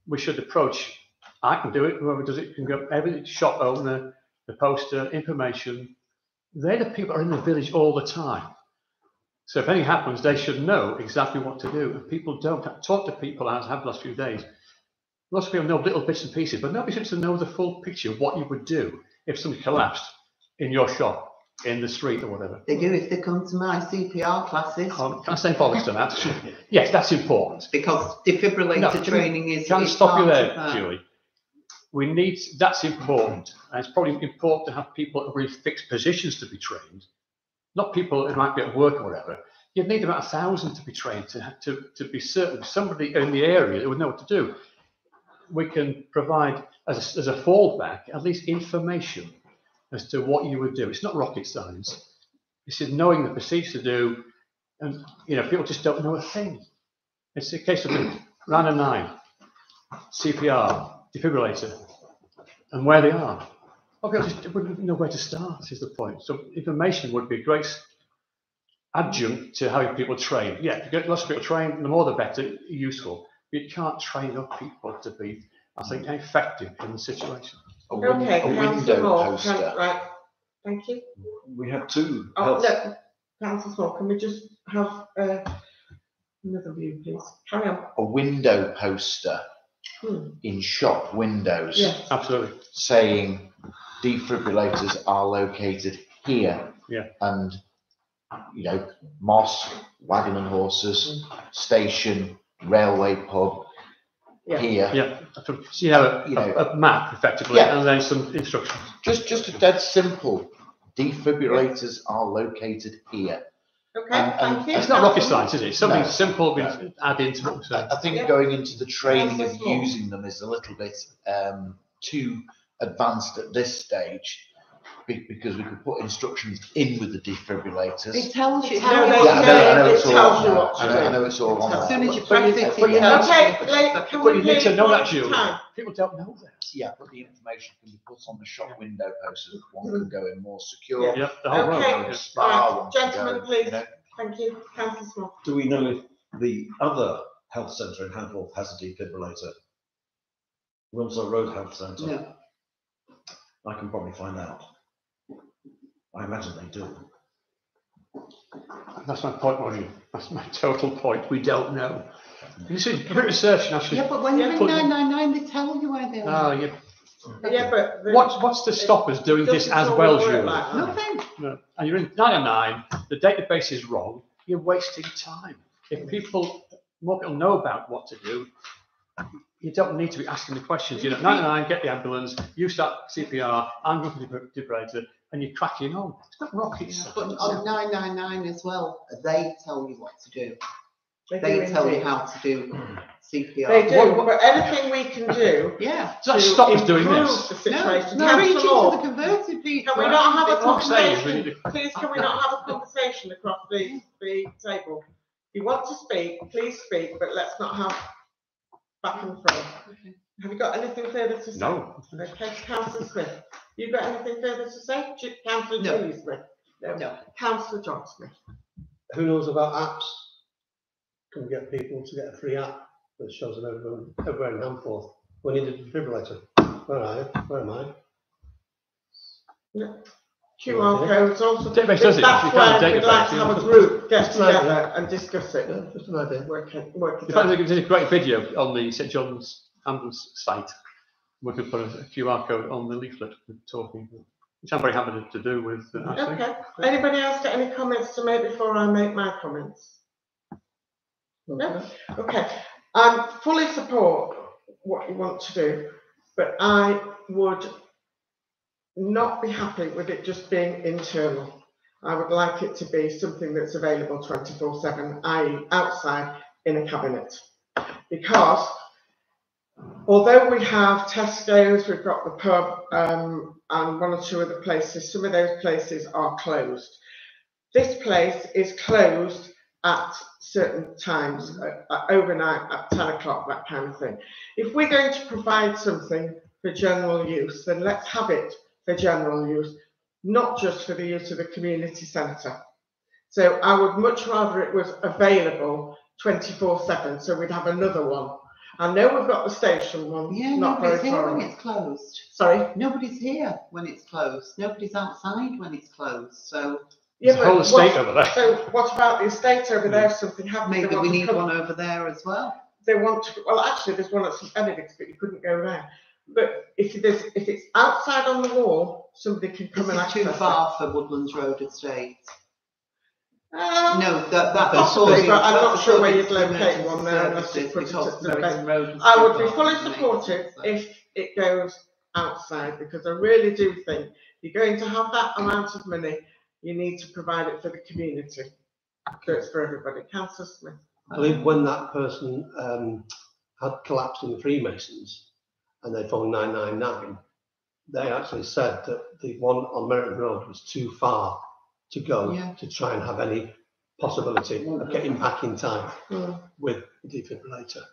we should approach, I can do it, whoever does it can go, every shop owner, the poster, information. They're the people that are in the village all the time. So if anything happens, they should know exactly what to do. And people don't talk to people, as I have the last few days. Lots of people know little bits and pieces, but nobody seems to know the full picture of what you would do if something collapsed in your shop, in the street or whatever. They do if they come to my CPR classes. Can I say bollocks to that? Yes, that's important. Because defibrillator No, training is. Can I is stop you part there, of that. Julie? We need, that's important. And it's probably important to have people at really fixed positions to be trained, not people who might be at work or whatever. You'd need about 1,000 to be trained to be certain somebody in the area that would know what to do. We can provide as a fallback at least information as to what you would do. It's not rocket science. It's just knowing the procedures to do, and people just don't know a thing. It's a case of 999, CPR, defibrillator, and where they are. Well, people just wouldn't know where to start. Is the point. So information would be a great adjunct to how people train. Yeah, if you get lots of people trained, the more the better, useful. You can't train up people to be, I think, effective in the situation. Okay, A Councillor window Moore, poster. right, thank you. We have two Oh, health. look, Councillor Moore, can we just have another view, please? Carry on. A window poster Hmm. in shop windows Yes, Absolutely. saying defibrillators are located here. Yeah. And, mosque, wagon and horses, station, railway pub, yeah. here. Yeah. So you have a map effectively, Yeah. and then some instructions. Just a dead simple. Defibrillators are located here. Okay, And- thank you. It's not rocket Councillor science, is it? It's something No. simple we No. add into what we're saying. I think Yeah. going into the training of Councillor Small. using them is a little bit too advanced at this stage, because we could put instructions in with the defibrillators. It tells you. No, how they you Yeah, I know, I know it it's all tells on you there. what to I do. know it's all on As there. soon as you But you- practice but it, you it know- tells Okay, you. can But we you need to please know one that, at a Julie. time? People don't know that. Yeah, but the information can be put on the shop window posters. One can go in more secure. Yeah, the whole road. Okay. Yeah. Spa, Right, one can gentlemen, go, please. you know. Thank you, Councillor Small. Do we know if the other health centre in Handforth has a defibrillator? Wilmslow Road Health Centre. No. I can probably find out. I imagine they do. That's my point, Maureen. That's my total point. We don't know. You see, a bit of research and actually. Yeah, but when you Yeah, ring put- 999, they tell you where they Oh, are. yeah. Yeah, but. What's to stop us doing this as well, Julie? Nothing. No. And you're in 999, the database is wrong, you're wasting time. If more people know about what to do, you don't need to be asking the questions. 999, get the ambulance, you start CPR, I'm going to the defibrillator, and you're cracking on. It's not rocket Yeah, science. but on 999 as well, they tell you what to do. They They do tell you indeed. how to do CPR. They do, but anything we can do Yeah. Does that stop us doing improve this? the No, situation. no, reach Councillor into Moore, the converted people. can we not have a What I'm saying is we conversation? need to- Please, can we not have a conversation across the table? If you want to speak, please speak, but let's not have back and front. Have you got anything further to say? No. Okay, Councillor Smith, you got anything further to say? Councillor No. Julie Smith? No. Councillor John Smith? Who knows about apps? Can we get people to get a free app that shows them everywhere in Handforth? We need a defibrillator. Where are you? Where am I? QR codes also. Database does it. That's You can't why we'd database, like to yeah. have a group get Just like together and discuss it. Yeah, just an idea. Work it In fact, out. there's a great video on the St John's Ambulance site. We could put a QR code on the leaflet we're talking, which I'm very happy to do with Ashley. Okay, anybody else got any comments to make before I make my comments? No? Okay, I fully support what you want to do, but I would not be happy with it just being internal. I would like it to be something that's available 24/7, i.e. outside in a cabinet. Because although we have Tesco's, we've got the pub, and one or two other places, some of those places are closed. This place is closed at certain times, overnight at 10 o'clock, that kind of thing. If we're going to provide something for general use, then let's have it for general use, not just for the use of the community centre. So I would much rather it was available 24/7, so we'd have another one. I know we've got the station one, Yeah, not very nobody's here far when away. it's closed. Sorry? Nobody's here when it's closed. Nobody's outside when it's closed. So There's a whole but estate what- over there. So what about the estate over there? If something happens, they maybe want we to need come- one over there as well. They want to, well, actually, there's one at St Benedict's, but you couldn't go there. But if it's outside on the wall, somebody can come This and is too access it. far for Woodlands Road Estate. Um, No, that possibly, but I'm not sure where you'd according to locate emergency one there unless you services, put it because at the Merrington Road is I too would be far fully for me, supportive so. if it goes outside, because I really do think you're going to have that amount of money, you need to provide it for the community. So it's for everybody. Councillor Smith. I believe when that person had collapsed in the Freemasons and they phoned 999, they actually said that the one on Merritt Road was too far to go Yeah. to try and have any possibility of getting back in time Mm. with the defibrillator.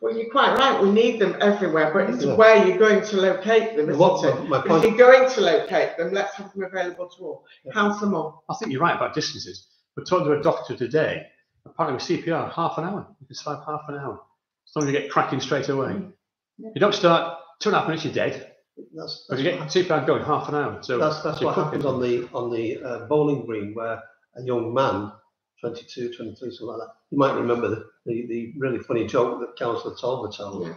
Well, you're quite right, we need them everywhere, but it's Yeah. where you're going to locate them, What- isn't it? my If point, you're going to locate them, let's have them available to all. Councillor Moore. I think you're right about distances. We're talking to a doctor today. Apparently with CPR, half an hour. You can survive half an hour. As long as you get cracking straight away. You don't start 2.5 minutes, you're dead. that's, But you get CPR going half an hour. So that's you what could happened get- on the bowling green, where a young man, 22, 23, something like that. You might remember the really funny joke that Councillor Tolver told.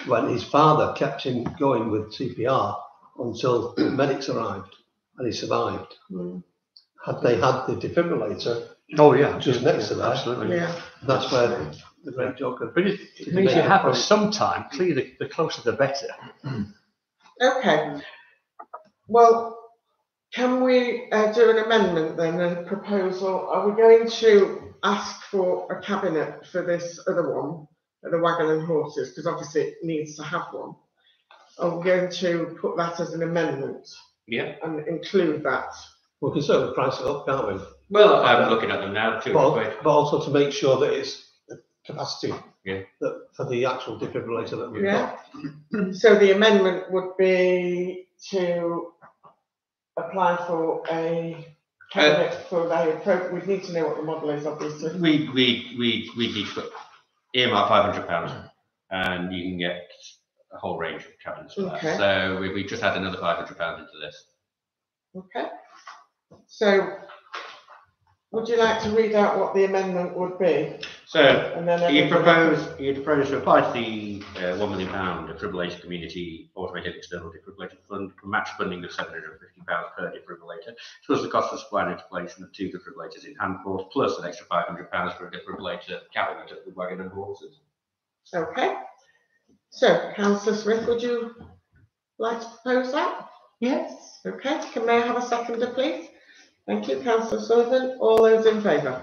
When his father kept him going with CPR until medics arrived and he survived. Mm. Had they had the defibrillator Oh yeah, just next to that, absolutely. Yeah. that's where the great joke of. But it means you have for some time. Clearly, the closer the better. Okay. Well, can we do an amendment then, a proposal? Are we going to ask for a cabinet for this other one, the wagon and horses, because obviously it needs to have one? Are we going to put that as an amendment Yeah. and include that? We can certainly price it up, can't we? Well, I'm looking at them now, 200 quid. But also to make sure that it's the capacity Yeah. that for the actual defibrillator that we've Yeah. got. So the amendment would be to apply for a cabinet for the, we need to know what the model is, obviously. We need to earmark £500 and you can get a whole range of cabinets for Okay. that. So we just had another £500 into this. Okay. So would you like to read out what the amendment would be? So And then you everybody propose to apply to the £1 million defibrillation community automated external defibrillator fund for match funding of £750 per defibrillator, plus the cost of supply and installation of 2 defibrillators in Handforth, plus an extra £500 for a defibrillator cabinet at the wagon and horses. Okay. So, Councillor Smith, would you like to propose that? Yes. Okay. Can I have a seconder, please? Thank you, Councillor Sullivan. All those in favour?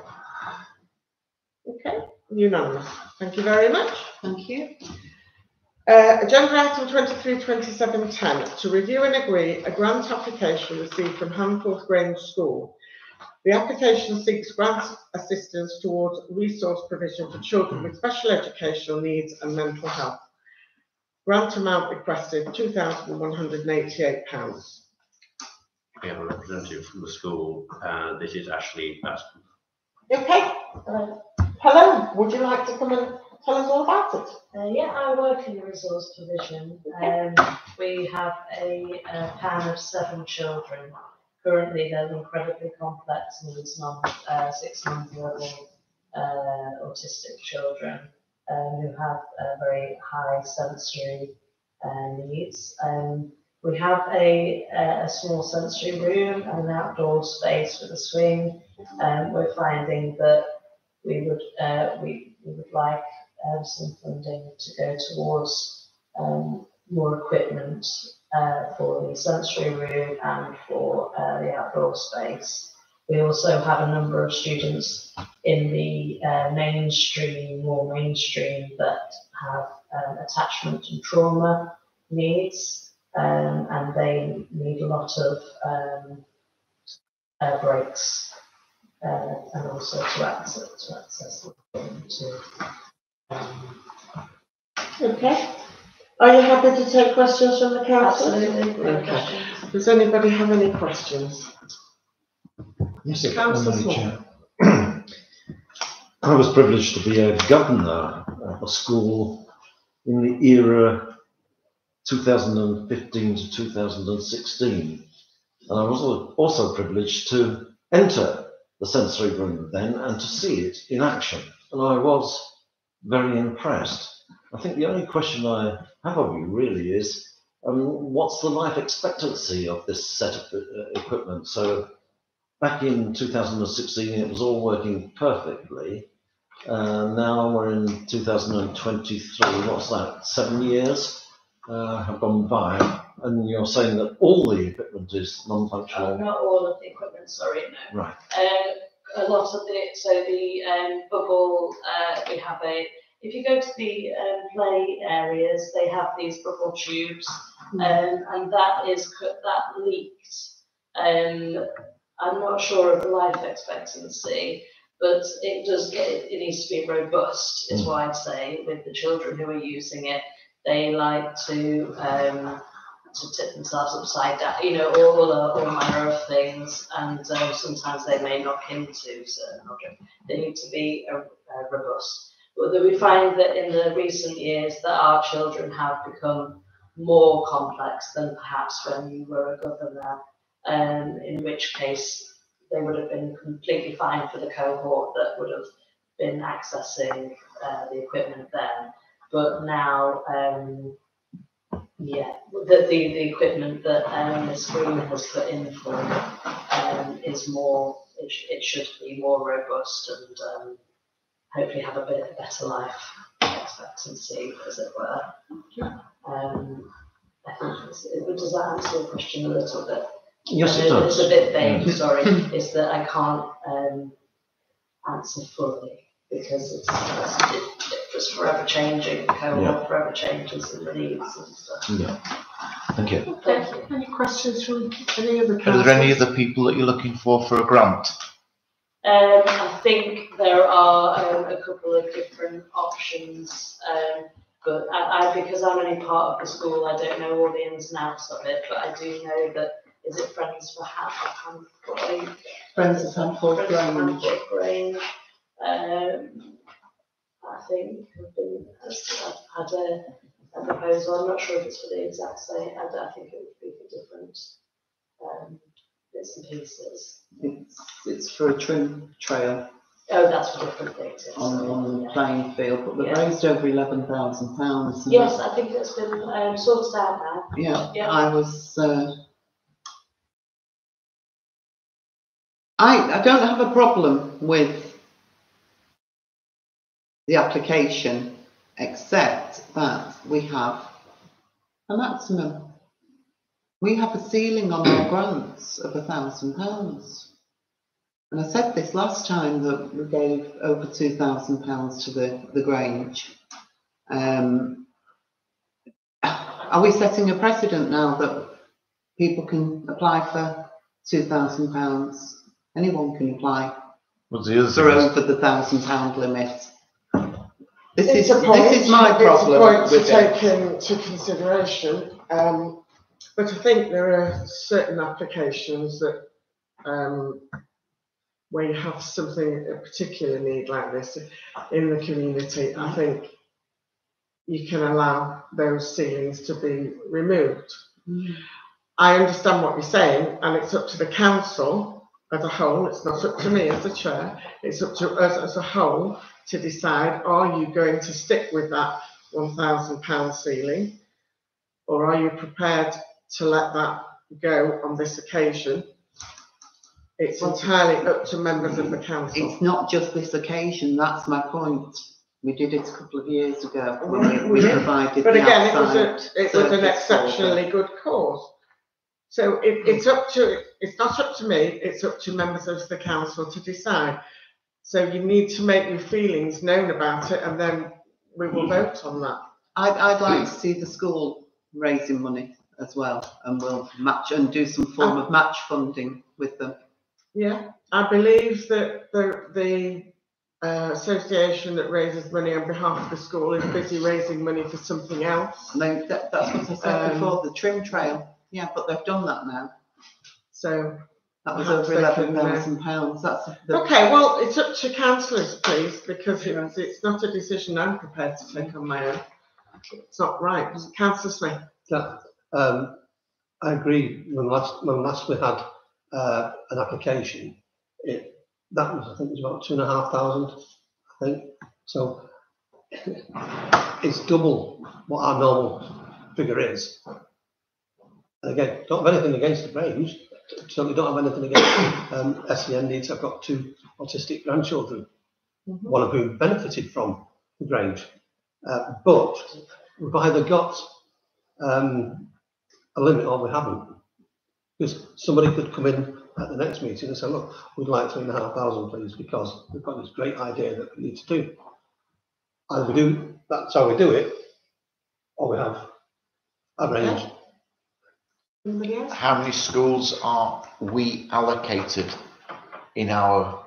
Okay. Unanimous. Thank you very much. Thank you. Agenda item 232710, to review and agree a grant application received from Handforth Grange School. The application seeks grant assistance towards resource provision for children with special educational needs and mental health. Grant amount requested £2,188. We have a representative from the school, this is Ashley Bascom. Okay. Hello. Would you like to come and tell us all about it? Yeah, I work in the resource provision. We have a pan of 7 children. Currently, they're incredibly complex needs, 6-month level autistic children who have very high sensory needs. We have a small sensory room and an outdoor space with a swing. We're finding that we would like some funding to go towards more equipment for the sensory room and for the outdoor space. We also have a number of students in the more mainstream that have attachment and trauma needs, and they need a lot of breaks and also to access the equipment too. Okay. Are you happy to take questions from the council? Absolutely. No Okay. questions. Does anybody have any questions? Yes, if Councillor I may, Small. Chair. I was privileged to be a governor of a school in the era 2015 to 2016. And I was also privileged to enter the sensory room then and to see it in action. And I was very impressed. I think the only question I have of you really is, what's the life expectancy of this set of equipment? So back in 2016, it was all working perfectly. Now we're in 2023. What's that? 7 years have gone by, and you're saying that all the equipment is non-functional. Not all of the equipment, sorry, no. Right. A lot of the bubble, we have if you go to the play areas, they have these bubble tubes, and that leaked. I'm not sure of the life expectancy, but it needs to be robust, is what I'd say, with the children who are using it. They like to tip themselves upside down, all manner of things, and sometimes they may knock into certain objects. They need to be robust. But we find that in the recent years that our children have become more complex than perhaps when you were a governor, in which case they would have been completely fine for the cohort that would have been accessing the equipment then. But now, the equipment that Ms. Green has put in for is more, it should be more robust and hopefully have a bit better life expectancy, as it were. I think, does that answer your question a little bit? Yes, it does. It's a bit vague, sorry. It's that I can't answer fully because it's just forever changing, the cohort forever changes and the needs and stuff. Yeah. Thank you. Thank you. Any questions from any other Are councillors? there any other people that you're looking for a grant? I think there are a couple of different options, but because I'm only part of the school, I don't know all the ins and outs of it, but I do know that, is it Friends for Hanford? Friends of Hanford Grange. I think I've had a proposal. I'm not sure if it's for the exact same. I think it would be for different bits and pieces. It's for a trim trail Oh, that's for different things. Yes. on the playing field, but we've Yeah. raised over £11,000. Yes, I think it's been sorted out now. Yeah, Yeah. I was. I don't have a problem with the application, except that we have a maximum. We have a ceiling on our grants of £1,000. And I said this last time that we gave over £2,000 to the Grange. Are we setting a precedent now that people can apply for £2,000? Anyone can apply What's the other for thing? over the £1,000 limit. This It's is a point, this is my it's a problem point to with it. take into consideration, but I think there are certain applications that where you have something, a particular need like this in the community, I think you can allow those ceilings to be removed. I understand what you're saying, and it's up to the council as a whole, it's not up to me as the chair, it's up to us as a whole to decide, are you going to stick with that £1,000 ceiling, or are you prepared to let that go on this occasion? It's entirely up to members of the council. It's not just this occasion, that's my point. We did it a couple of years ago when we provided But the again, outside it was an surface exceptionally good cause. So it's not up to me, it's up to members of the council to decide. So you need to make your feelings known about it, and then we will vote on that. I'd like to see the school raising money as well, and we'll match and do some form of match funding with them. Yeah, I believe that the association that raises money on behalf of the school is busy raising money for something else. No, that's what I said before, the trim trail. Yeah, but they've done that now. So That was perhaps over they can, £11,000. That's the, okay, well, it's up to councillors, please, because it's not a decision I'm prepared to take on my own. It's not right. Councillor Smith. Yeah, I agree. When last we had an application, that was, I think, it was about 2,500. I think so. It's double what our normal figure is. And again, don't have anything against the Grange. Certainly don't have anything against SEN needs. I've got 2 autistic grandchildren, one of whom benefited from the Grange. But we've either got a limit or we haven't. Because somebody could come in at the next meeting and say, look, we'd like 3,500 please, because we've got this great idea that we need to do. Either we do, that's how we do it, or we have a range. Anybody else? How many schools are we allocated in our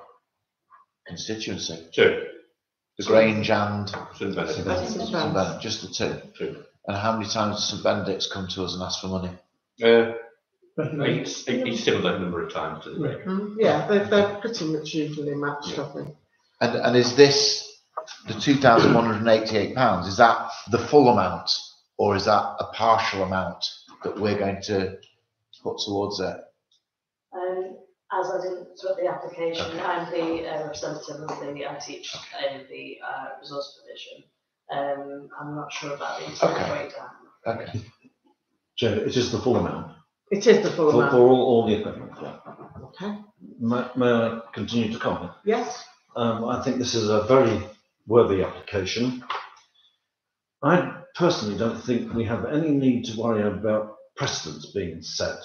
constituency? 2. The Grange and St Benedict. St Benedict, just the 2. And how many times does St Benedict's come to us and ask for money? It's similar number of times to the Grange. Yeah, they're pretty much usually matched, I think. And is this the £2,188? Is that the full amount, or is that a partial amount that we're going to put towards it? As I didn't put the application, I'm the representative of I teach in the resource provision. I'm not sure about the exact breakdown. Okay. Chair, it is the full amount. It is the full amount. For all the equipment, yeah. Okay. May I continue to comment? Yes. I think this is a very worthy application. I personally don't think we have any need to worry about precedents being set.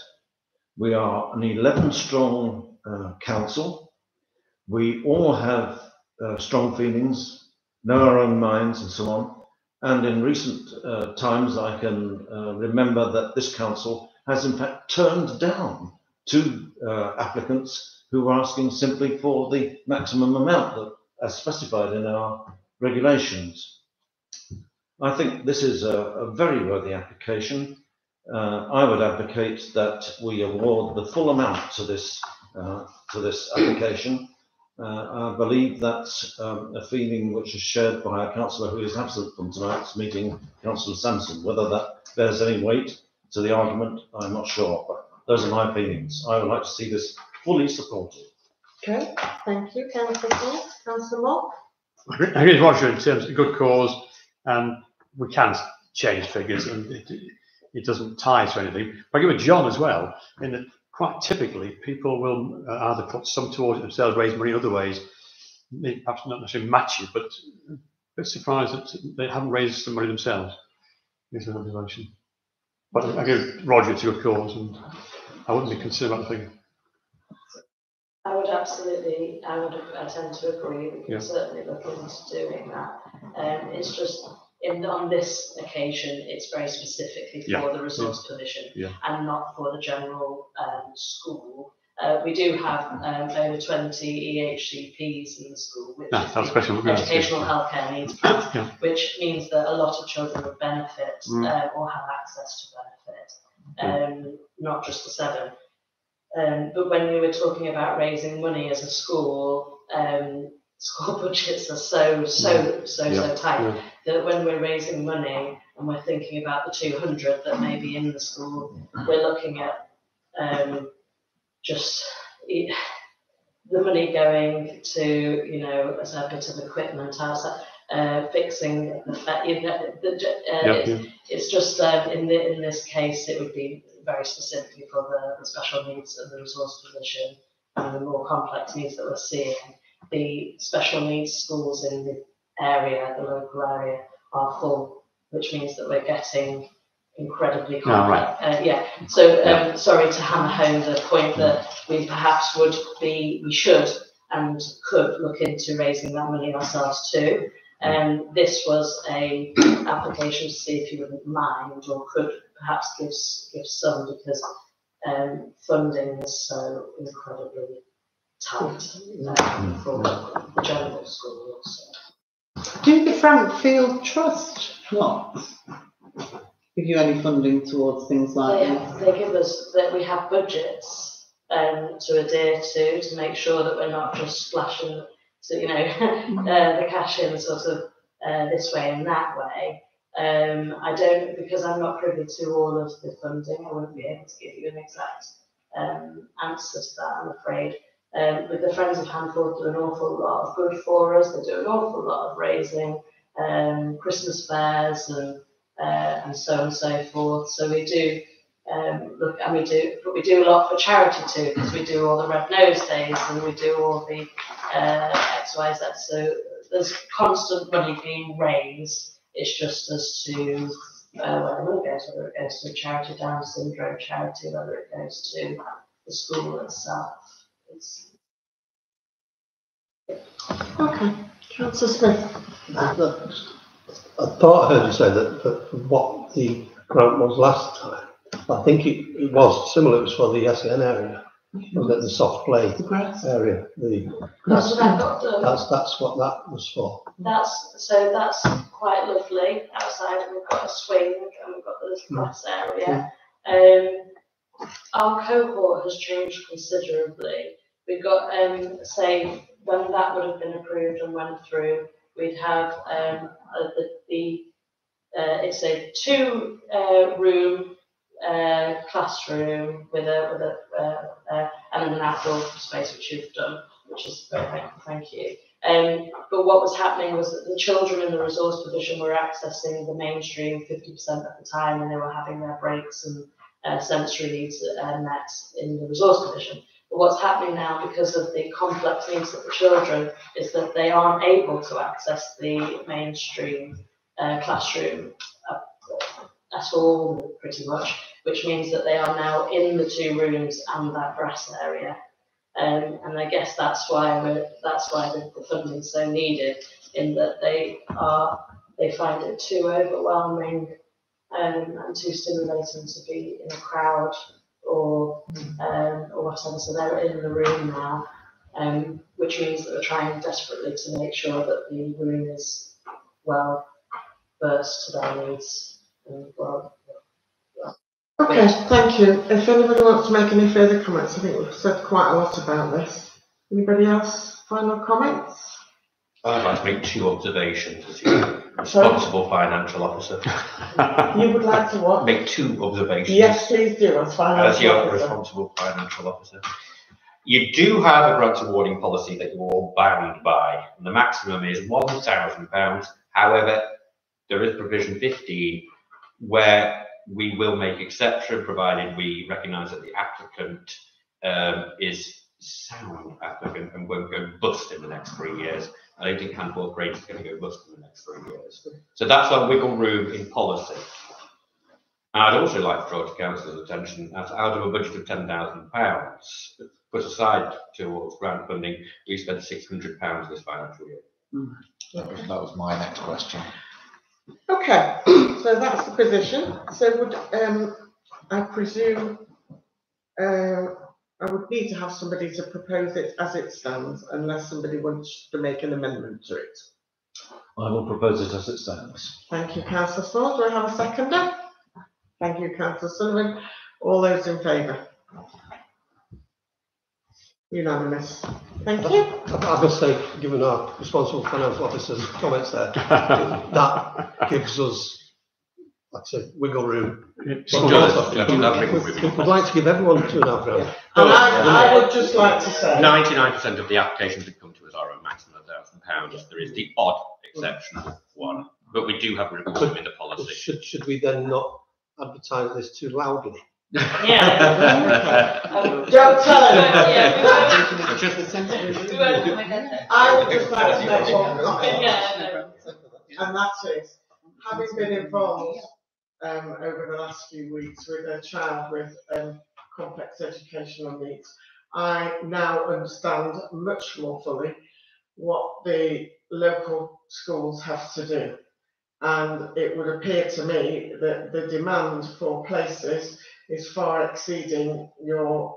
We are an 11-strong council. We all have strong feelings, know our own minds and so on. And in recent times, I can remember that this council has in fact turned down 2 applicants who were asking simply for the maximum amount that, as specified in our regulations. I think this is a very worthy application. I would advocate that we award the full amount to this application. I believe that's a feeling which is shared by a councillor who is absent from tonight's meeting, Councillor Sampson. Whether that bears any weight to the argument, I'm not sure, but those are my feelings. I would like to see this fully supported. Okay, thank you, Councillor Moore. Councillor Moore? I agree with Roger in terms of a good cause, and we can change figures, and it doesn't tie to anything. But I agree with John as well, in that quite typically people will either put some towards it themselves, raise money in other ways, maybe perhaps not necessarily match it, but a bit surprised that they haven't raised some money themselves. Is an observation. But I agree with Roger, it's a good cause, and I wouldn't be concerned about the figure. I would tend to agree. We can certainly look into doing that. It's just on this occasion, it's very specifically for the resource provision and not for the general school. We do have over 20 EHCPs in the school, which is the Educational Healthcare Needs Plan, which means that a lot of children would benefit or have access to benefit, not just the 7. But when we were talking about raising money as a school, school budgets are so tight that when we're raising money and we're thinking about the 200 that may be in the school, we're looking at just the money going to, as a bit of equipment outside, fixing the it's just in this case it would be very specifically for the special needs of the resource provision and the more complex needs that we're seeing. The special needs schools in the area, the local area, are full, which means that we're getting incredibly complex. So sorry to hammer home the point that we perhaps we should and could look into raising that money ourselves too. This was a application to see if you wouldn't mind or could perhaps give some, because funding is so incredibly tight for the general schools. Do the Frankfield Trust plots give you any funding towards things like this? They give us, that we have budgets to adhere to make sure that we're not just splashing, the cash in sort of this way and that way. I don't, because I'm not privy to all of the funding, I won't be able to give you an exact answer to that, I'm afraid. With the Friends of Handforth do an awful lot of good for us. They do an awful lot of raising, Christmas fairs and so on and so forth. So we do look, and we do a lot for charity too, because we do all the Red Nose Days and we do all the XYZ. So there's constant money being raised. It's just as to where the money goes, whether it goes to a charity, Down syndrome charity, whether it goes to the school itself. Okay, Councillor Smith. I thought I heard you say that what the grant was last time. I think it was similar. It was for the SEN area, wasn't it? The soft play area. That's what I've got done. That's what that was for. That's quite lovely. Outside, we've got a swing and we've got the little grass area. Our cohort has changed considerably. We've got, say, when that would have been approved and went through, we'd have it's a 2-room classroom with and an outdoor space, which you've done, which is very thank you. But what was happening was that the children in the resource provision were accessing the mainstream 50% of the time, and they were having their breaks and sensory needs met in the resource provision. But what's happening now, because of the complex needs of the children, is that they aren't able to access the mainstream classroom at all, pretty much, which means that they are now in the 2 rooms and that grass area. And I guess that's why the funding is so needed, in that they find it too overwhelming and too stimulating to be in a crowd or whatever. So they're in the room now, which means that we're trying desperately to make sure that the room is well versed to their needs and well. Okay, thank you. If anybody wants to make any further comments, I think we've said quite a lot about this. Anybody else? Final comments? I'd like to make 2 observations as your responsible financial officer. You would like to what? Make 2 observations. Yes, please do. As your responsible financial officer. You do have a grant awarding policy that you're all bound by, and the maximum is £1,000. However, there is provision 15 where we will make exception, provided we recognise that the applicant is sound applicant and won't go bust in the next 3 years. I don't think Handforth Grange is going to go bust in the next 3 years. So that's our wiggle room in policy. And I'd also like to draw to council's attention that out of a budget of £10,000 put aside towards grant funding, we spent £600 this financial year. That was my next question. Okay, so that's the position. So would I presume I would need to have somebody to propose it as it stands, unless somebody wants to make an amendment to it. I will propose it as it stands. Thank you, Councillor Small. Do I have a seconder? Thank you, Councillor Sullivan. All those in favour? Unanimous. Thank you. I must say, given our responsible financial officer's comments there, that gives us, like I said, wiggle room. We'd We'd like to give everyone £2.5 grand. And I would just like to say 99% of the applications that come to us are a maximum of £1,000. There is the odd exceptional one, but we do have wiggle room in the policy. Should we then not advertise this too loudly? Yeah. Don't tell anyone. I would just like to make one comment. And that is, having been involved over the last few weeks with a child with complex educational needs, I now understand much more fully what the local schools have to do. And it would appear to me that the demand for places is far exceeding your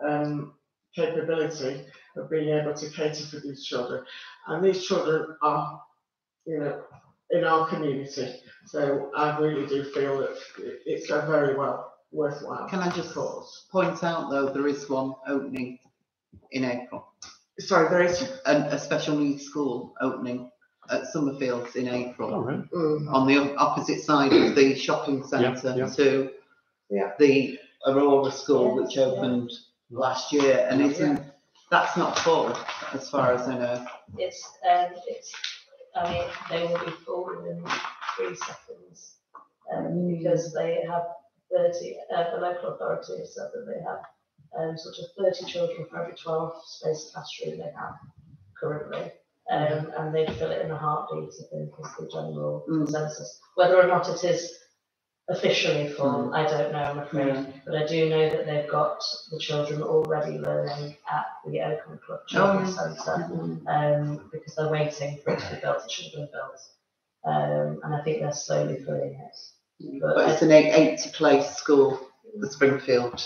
capability, of being able to cater for these children. And these children are, you know, in our community. So I really do feel that it's a very worthwhile. Can I just cause. point out though, there is one opening in April, Sorry, there is. a special needs school opening at Summerfields in April. Oh, really? On the opposite side of the shopping centre Yeah. to the Aurora School, which opened last year, and that's not full, as far as I know. I mean, they will be full within 3 seconds, because they have 30, the local authority has said that they have sort of 30 children for every 12 space classroom they have currently. And they fill it in a heartbeat, I think, is the general consensus. Whether or not it is officially full, I don't know, I'm afraid. But I do know that they've got the children already learning at the Oakham Club Children's Centre, because they're waiting for it to be built. It should have been built. And I think they're slowly filling it. But it's an 80-place school, the Springfield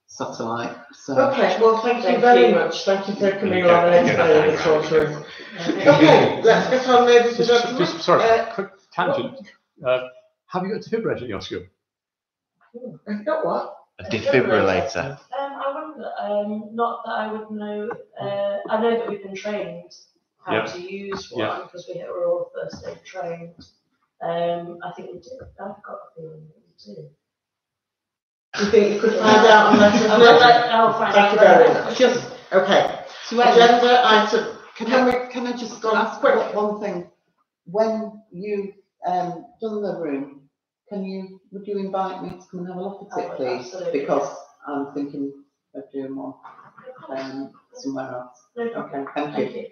satellite. So. Okay, well, thank you very much. Thank you for coming along and explaining this all to us. Okay, let's get on, ladies and gentlemen. Sorry, quick tangent. Have you got a defibrillator at your school? I've got what? A defibrillator. I wonder, not that I would know, I know that we've been trained how to use one, because we're all first aid trained. I think we do. I've got a feeling that we do. Do you think you could find out and let us know? I'll find Thank you very much. Just, okay. Agenda item. Can I just ask one thing? When you done the room, would you invite me to come and have a look at it, please? Absolutely. Because I'm thinking of doing one somewhere else. Okay, thank you.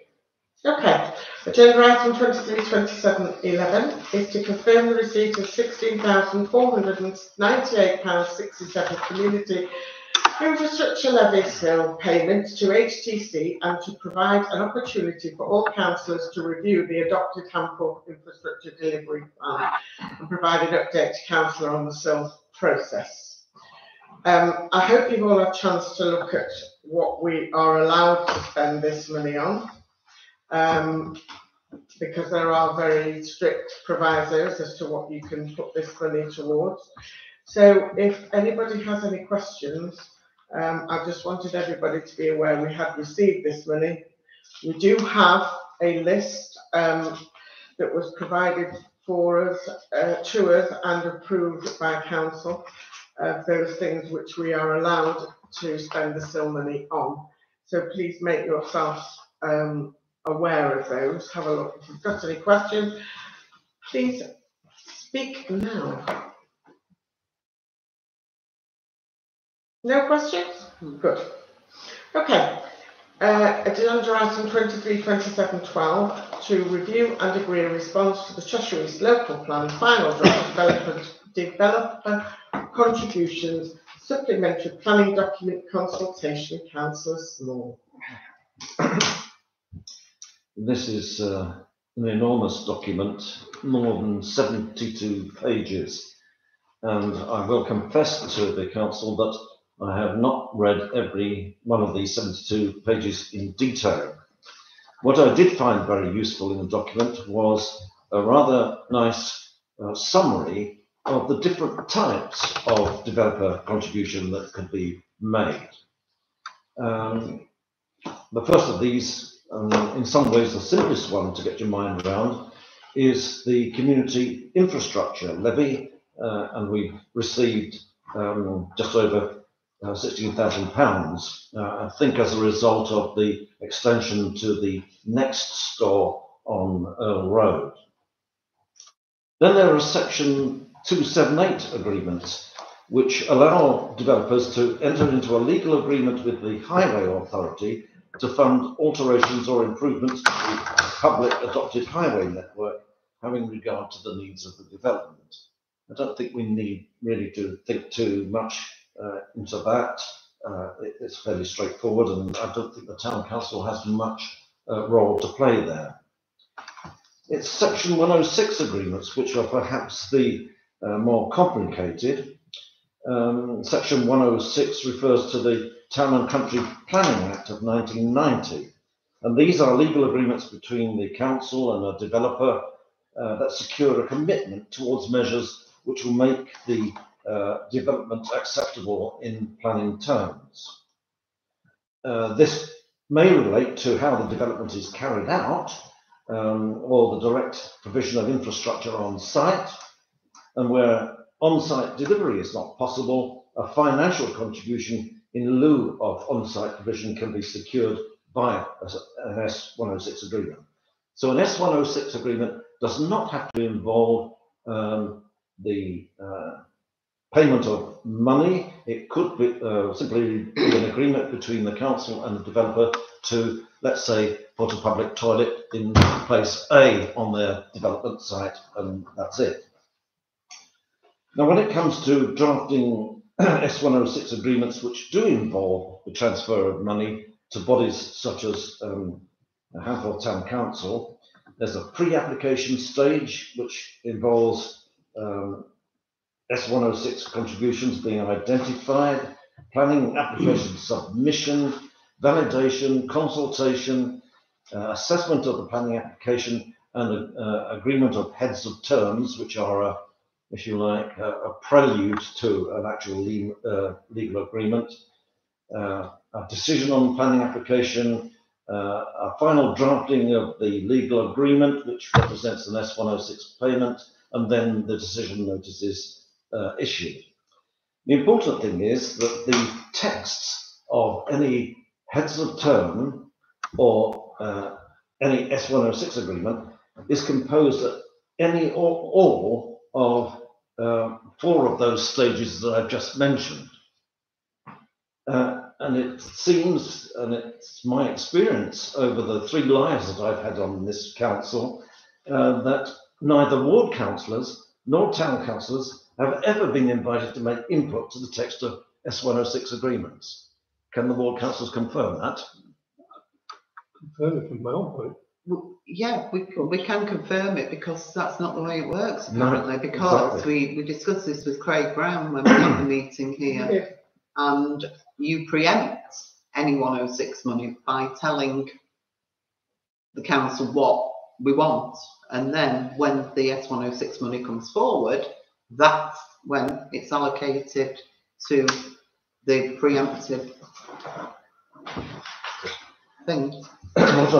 Okay, agenda item 232711 is to confirm the receipt of £16,498.67 community infrastructure levy sale payment to HTC, and to provide an opportunity for all councillors to review the adopted Hampel infrastructure delivery plan and provide an update to councillor on the sale process. I hope you've all had a chance to look at what we are allowed to spend this money on. Because there are very strict provisos as to what you can put this money towards. So if anybody has any questions, I just wanted everybody to be aware we have received this money. We do have a list that was provided for us, to us and approved by council of those things which we are allowed to spend the SIL money on. So please make yourselves aware of those. Have a look. If you've got any questions, please speak now. No questions? Good. Okay. Agenda item 232712 to review and agree a response to the Cheshire East Local Plan final draft developer contributions supplementary planning document consultation. Councillor Small. This is an enormous document, more than 72 pages, and I will confess to the council that I have not read every one of these 72 pages in detail. What I did find very useful in the document was a rather nice summary of the different types of developer contribution that could be made. The first of these, in some ways the simplest one to get your mind around, is the community infrastructure levy, and we've received just over £16,000, I think as a result of the extension to the Next store on Earl Road. Then there are section 278 agreements, which allow developers to enter into a legal agreement with the Highway Authority to fund alterations or improvements to the public adopted highway network, having regard to the needs of the development. I don't think we need really to think too much into that. It's fairly straightforward, and I don't think the Town Council has much role to play there. It's section 106 agreements, which are perhaps the more complicated. Section 106 refers to the Town and Country Planning Act of 1990. And these are legal agreements between the council and a developer that secure a commitment towards measures which will make the development acceptable in planning terms. This may relate to how the development is carried out, or the direct provision of infrastructure on site, and where on-site delivery is not possible, a financial contribution in lieu of on-site provision can be secured by an S106 agreement. So an S106 agreement does not have to involve the payment of money. It could be simply be an agreement between the council and the developer to, let's say, put a public toilet in place A on their development site, and that's it. Now, when it comes to drafting S106 agreements which do involve the transfer of money to bodies such as Handforth Town Council, there's a pre-application stage which involves S106 contributions being identified, planning application submission, validation, consultation, assessment of the planning application, and agreement of heads of terms, which are, if you like, a prelude to an actual legal agreement, a decision on the planning application, a final drafting of the legal agreement, which represents an S106 payment, and then the decision notice is issued. The important thing is that the texts of any heads of term or any S106 agreement is composed at any or all of 4 of those stages that I've just mentioned. And it seems, and it's my experience over the 3 lives that I've had on this council, that neither ward councillors nor town councillors have ever been invited to make input to the text of S106 agreements. Can the ward councillors confirm that? Confirm it from my own point. Yeah, we can confirm it, because that's not the way it works apparently. No, because exactly. we discussed this with Craig Brown when we had the meeting here, and you preempt any 106 money by telling the council what we want, and then when the S106 money comes forward, that's when it's allocated to the preemptive thing. What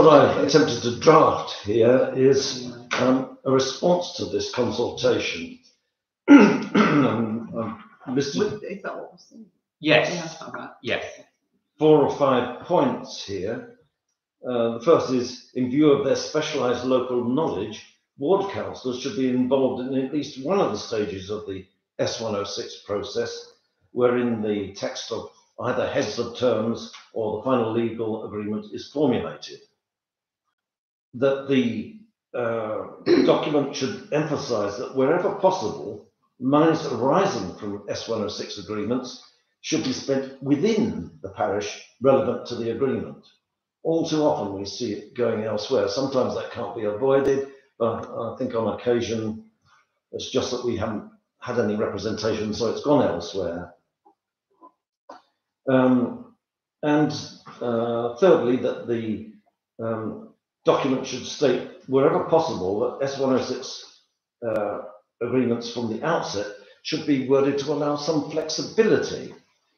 I've attempted to draft here is a response to this consultation. Listed Is that what we're saying? Yes, Yeah, all right. yes. 4 or 5 points here. The first is, in view of their specialised local knowledge, ward councillors should be involved in at least one of the stages of the S106 process, wherein the text of either heads of terms or the final legal agreement is formulated. That the document should emphasise that wherever possible, monies arising from S106 agreements should be spent within the parish relevant to the agreement. All too often we see it going elsewhere. Sometimes that can't be avoided, but I think on occasion it's just that we haven't had any representation, so it's gone elsewhere. Thirdly, that the document should state wherever possible that S106 agreements from the outset should be worded to allow some flexibility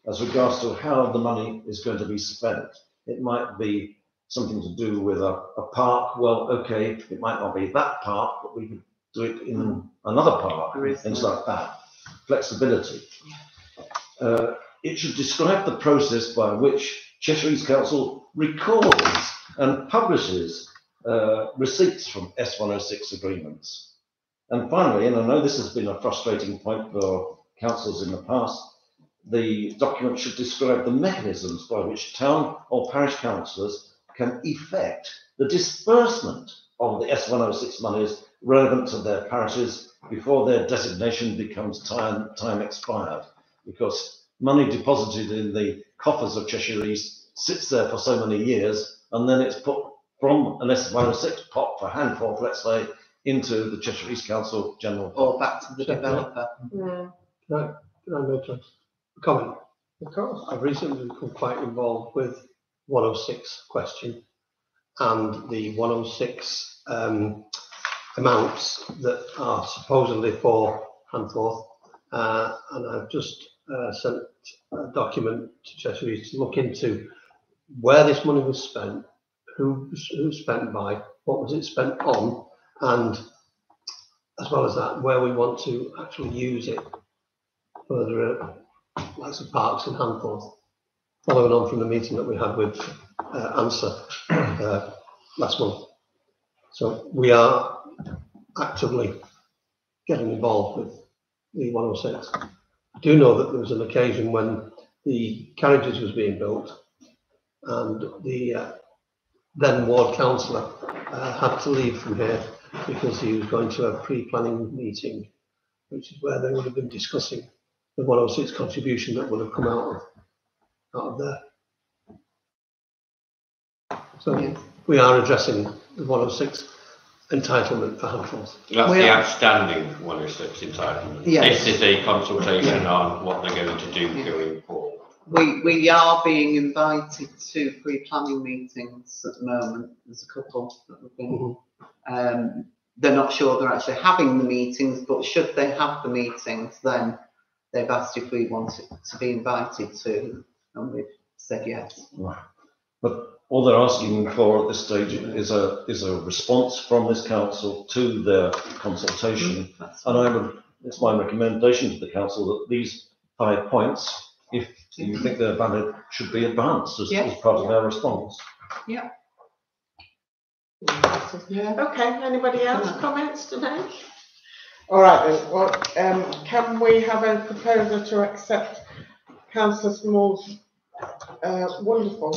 as regards to how the money is going to be spent. It might be something to do with a park. Well, okay, it might not be that park, but we could do it in another park, things like that. Flexibility. It should describe the process by which Cheshire East Council records and publishes receipts from S106 agreements. And finally, and I know this has been a frustrating point for councils in the past, the document should describe the mechanisms by which town or parish councillors can effect the disbursement of the S106 monies relevant to their parishes before their designation becomes time expired. Because money deposited in the coffers of Cheshire East sits there for so many years, and then it's put from an S106 pot for Handforth, let's say, into the Cheshire East Council General Pot. Or back to the developer. Yeah. Can I make a comment? Of course. I've recently become quite involved with 106 question and the 106 amounts that are supposedly for Handforth. And I've just sent a document to Cheshire East to look into where this money was spent, who spent by, what was it spent on, and as well as that, where we want to actually use it further, like some parks in Handforth, following on from the meeting that we had with ANSA last month. So we are actively getting involved with the 106. I do know that there was an occasion when the carriages was being built and the then ward councillor had to leave from here because he was going to a pre-planning meeting, which is where they would have been discussing the 106 contribution that would have come out of there. So Yes. we are addressing the 106 entitlement for Handforth. That's We the are- outstanding 106 entitlement. Yes. This is a consultation on what they're going to do Yeah. going forward. We are being invited to pre-planning meetings at the moment. There's a couple that have been, they're not sure they're actually having the meetings, but should they have the meetings, then they've asked if we want to be invited to, and we've said yes. Right. But all they're asking for at this stage is a response from this council to their consultation. And it's my recommendation to the council that these 5 points, if you think they're valid, should be advanced as part of their response. Yeah. Okay, anybody else comments to make? All right then, well, can we have a proposal to accept Councillor Small's wonderful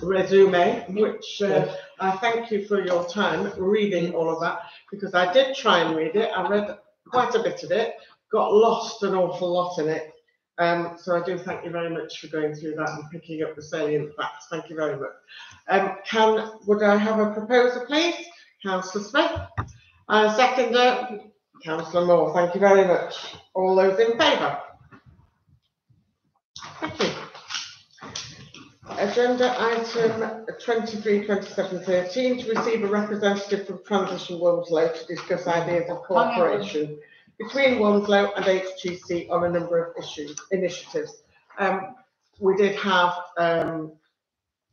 resume, which I thank you for your time reading all of that, because I did try and read it. I read quite a bit of it, got lost an awful lot in it. So I do thank you very much for going through that and picking up the salient facts. Thank you very much. Would I have a proposal, please? Councillor Smith. Seconder, Councillor Moore. Thank you very much. All those in favour? Thank you. Agenda item 23, 27, 13, to receive a representative from Transition Wilmslow to discuss ideas of cooperation between Wilmslow and HTC on a number of initiatives. We did have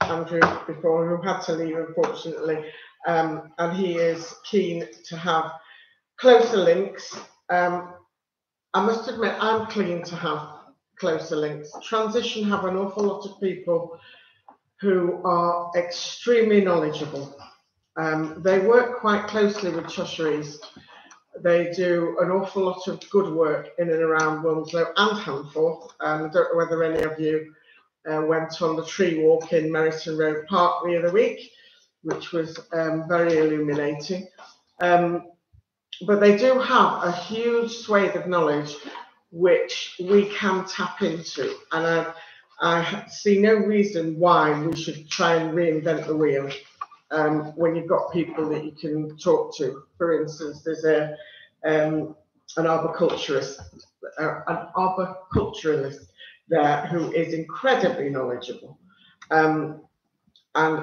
Andrew before, who had to leave unfortunately, and he is keen to have closer links. I must admit, I'm keen to have closer links. Transition have an awful lot of people who are extremely knowledgeable. They work quite closely with Cheshire East. They do an awful lot of good work in and around Wilmslow and Handforth. I don't know whether any of you went on the tree walk in Merriton Road Park the other week, which was very illuminating. But they do have a huge swathe of knowledge which we can tap into, and I see no reason why we should try and reinvent the wheel when you've got people that you can talk to. For instance, there's an arboriculturist there who is incredibly knowledgeable. And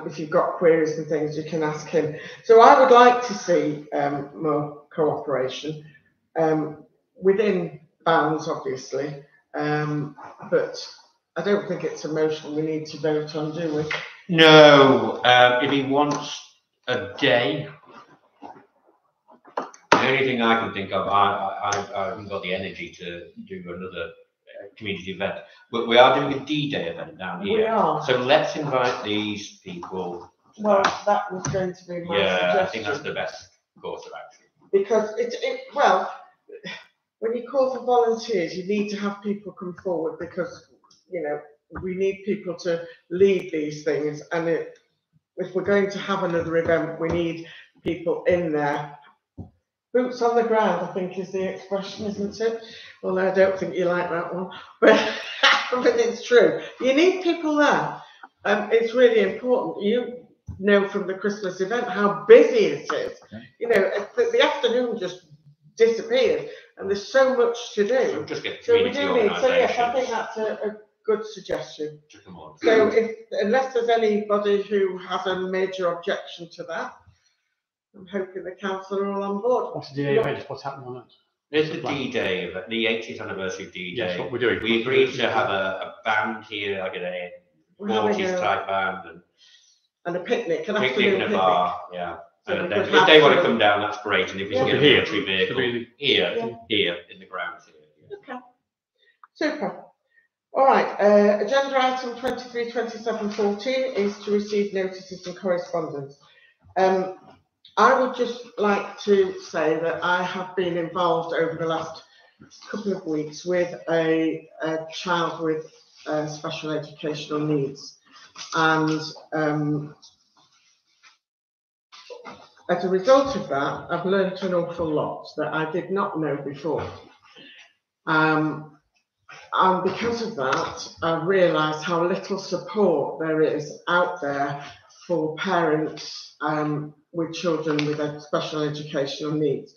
if you've got queries and things, you can ask him. So I would like to see more cooperation within bounds, obviously, but I don't think it's a motion we need to vote on, do we? No, if he wants a day, the only thing I can think of, I haven't got the energy to do another community event. But we are doing a D-Day event down here. We are. So let's invite these people. Well, that was going to be my suggestion. I think that's the best course of action. Because well, when you call for volunteers, you need to have people come forward, because, you know, we need people to lead these things. And if we're going to have another event, we need people in there. Boots on the ground, I think, is the expression, isn't it? Well, I don't think you like that one, but it's true. You need people there. It's really important. You know from the Christmas event how busy it is. You know, the afternoon just disappeared, and there's so much to So do. just get So we community do need, so yes, I think organisations that's a good suggestion. to come on. So if, unless there's anybody who has a major objection to that, I'm hoping the council are all on board. What's the DA event? What's happening on that? There's the D-Day, the 80th anniversary of D-Day. Yes, what we're doing. We agreed to have a band here, like a We're having 40s a, type band, and a picnic, an and picnic afternoon in a picnic. bar, yeah. So we And could then have if they want to some- come down, that's great, and if we Yeah. can get a Here. military vehicle, It'll be here, Yeah. here, in the grounds here. Yeah. Okay, super. All right, agenda item 23, 27, 14 is to receive notices and correspondence. I would just like to say that I have been involved over the last couple of weeks with a child with special educational needs, and as a result of that, I've learned an awful lot that I did not know before. And because of that, I realised how little support there is out there for parents with children with special educational needs.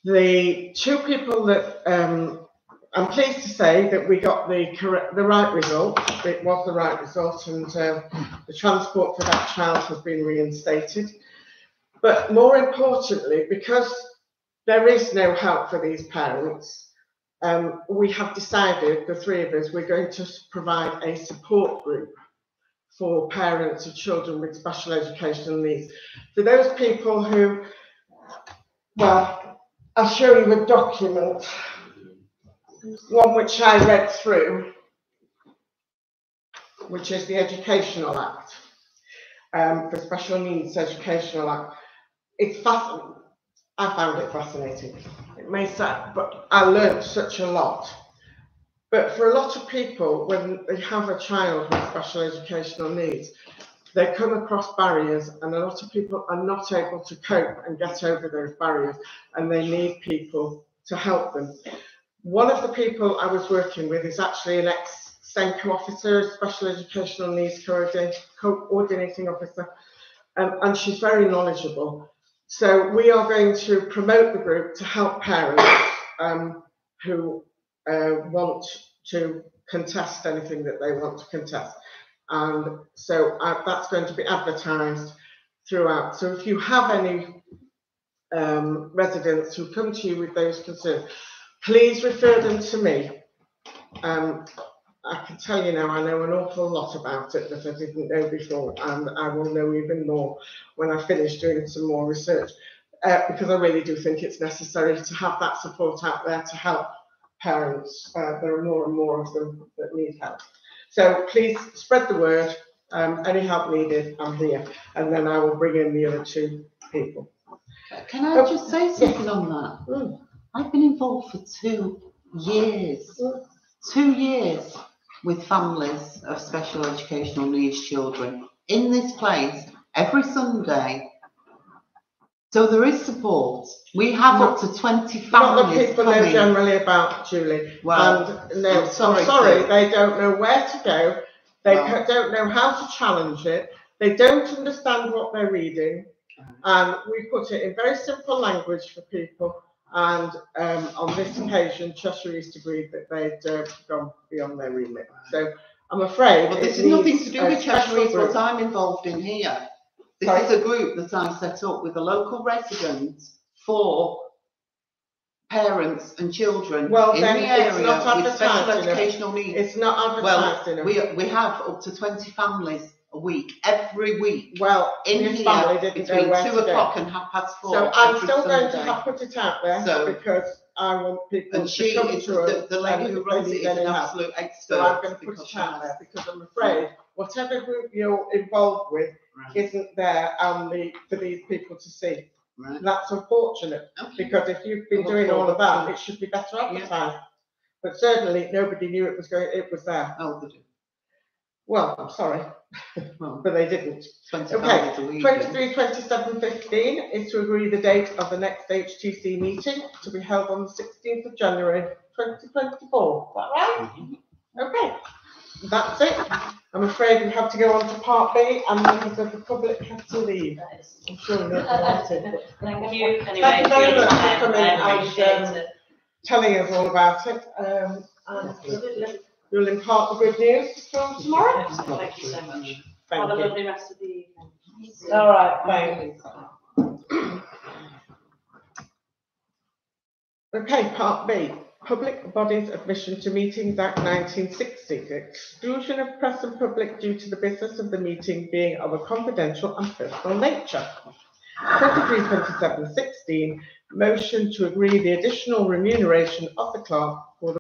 The two people that I'm pleased to say that we got the right result. It was the right result, and the transport for that child has been reinstated. But more importantly, because there is no help for these parents, we have decided, the three of us, we're going to provide a support group for parents of children with special educational needs. For those people who, well, I'll show you a document, one which I read through, which is the Educational Act, the Special Needs Educational Act. It's fascinating. I found it fascinating. It may sound, but I learned such a lot. But for a lot of people, when they have a child with special educational needs, they come across barriers, and a lot of people are not able to cope and get over those barriers, and they need people to help them. One of the people I was working with is actually an ex-SENCO officer, a special educational needs coordinating officer, and she's very knowledgeable. So we are going to promote the group to help parents who want to contest anything that they want to contest. And so that's going to be advertised throughout. So if you have any residents who come to you with those concerns, please refer them to me. I can tell you now, I know an awful lot about it that I didn't know before, and I will know even more when I finish doing some more research, because I really do think it's necessary to have that support out there to help parents. There are more and more of them that need help. So please spread the word. Any help needed, I'm here, and then I will bring in the other two people. Can I just say something on that? I've been involved for 2 years. 2 years with families of special educational needs children in this place every Sunday. So there is support. We have up to 20 families Not that people know coming. generally about, Julie. Well, and no, I'm sorry, they don't know where to go. They don't know how to challenge it. They don't understand what they're reading. And we put it in very simple language for people. And on this occasion, Cheshire East agreed that they'd gone beyond their remit. So I'm afraid Well, it this is nothing needs to do a with Cheshire special East, what group. I'm involved in here. This Sorry? is a group that I've set up with the local residents for parents and children Well, in then the it's area not with special advertised enough. educational needs. It's not Well, advertised enough. we have up to 20 families a week, every week, Well, in this here family didn't know between where 2 to go. o'clock and 4:30. So I'm every still going to Sunday. have put it out there So- because I want people And to she come is, to us. the lady and who if they runs it need is any an help. absolute expert. So I'm going to put because it she out has- there because I'm afraid whatever group you're involved with Right, isn't there for these people to see. right. That's unfortunate Okay. because if you've been I look doing all of forward that, to- it should be better advertised. But certainly nobody knew it was there. Oh, they do. Well, I'm sorry, Well, but they didn't. 20 Okay, families a week. 23, 27, 15 is to agree the date of the next HTC meeting to be held on the 16th of January 2024. Is that right? Okay. that's it. I'm afraid we have to go on to part B, and members of the public have to leave. That is- I'm sure they're delighted, but Thank you anyway Thank you for very your much for time, coming I and, appreciate it. telling us all about it. And you'll impart the good news from tomorrow. Thank you so much. Have Thank a you. lovely rest of the evening. All right, thanks. Okay, part B, Public Bodies Admission to Meetings Act 1960, exclusion of press and public due to the business of the meeting being of a confidential and personal nature. 23/27/16, motion to agree the additional remuneration of the clerk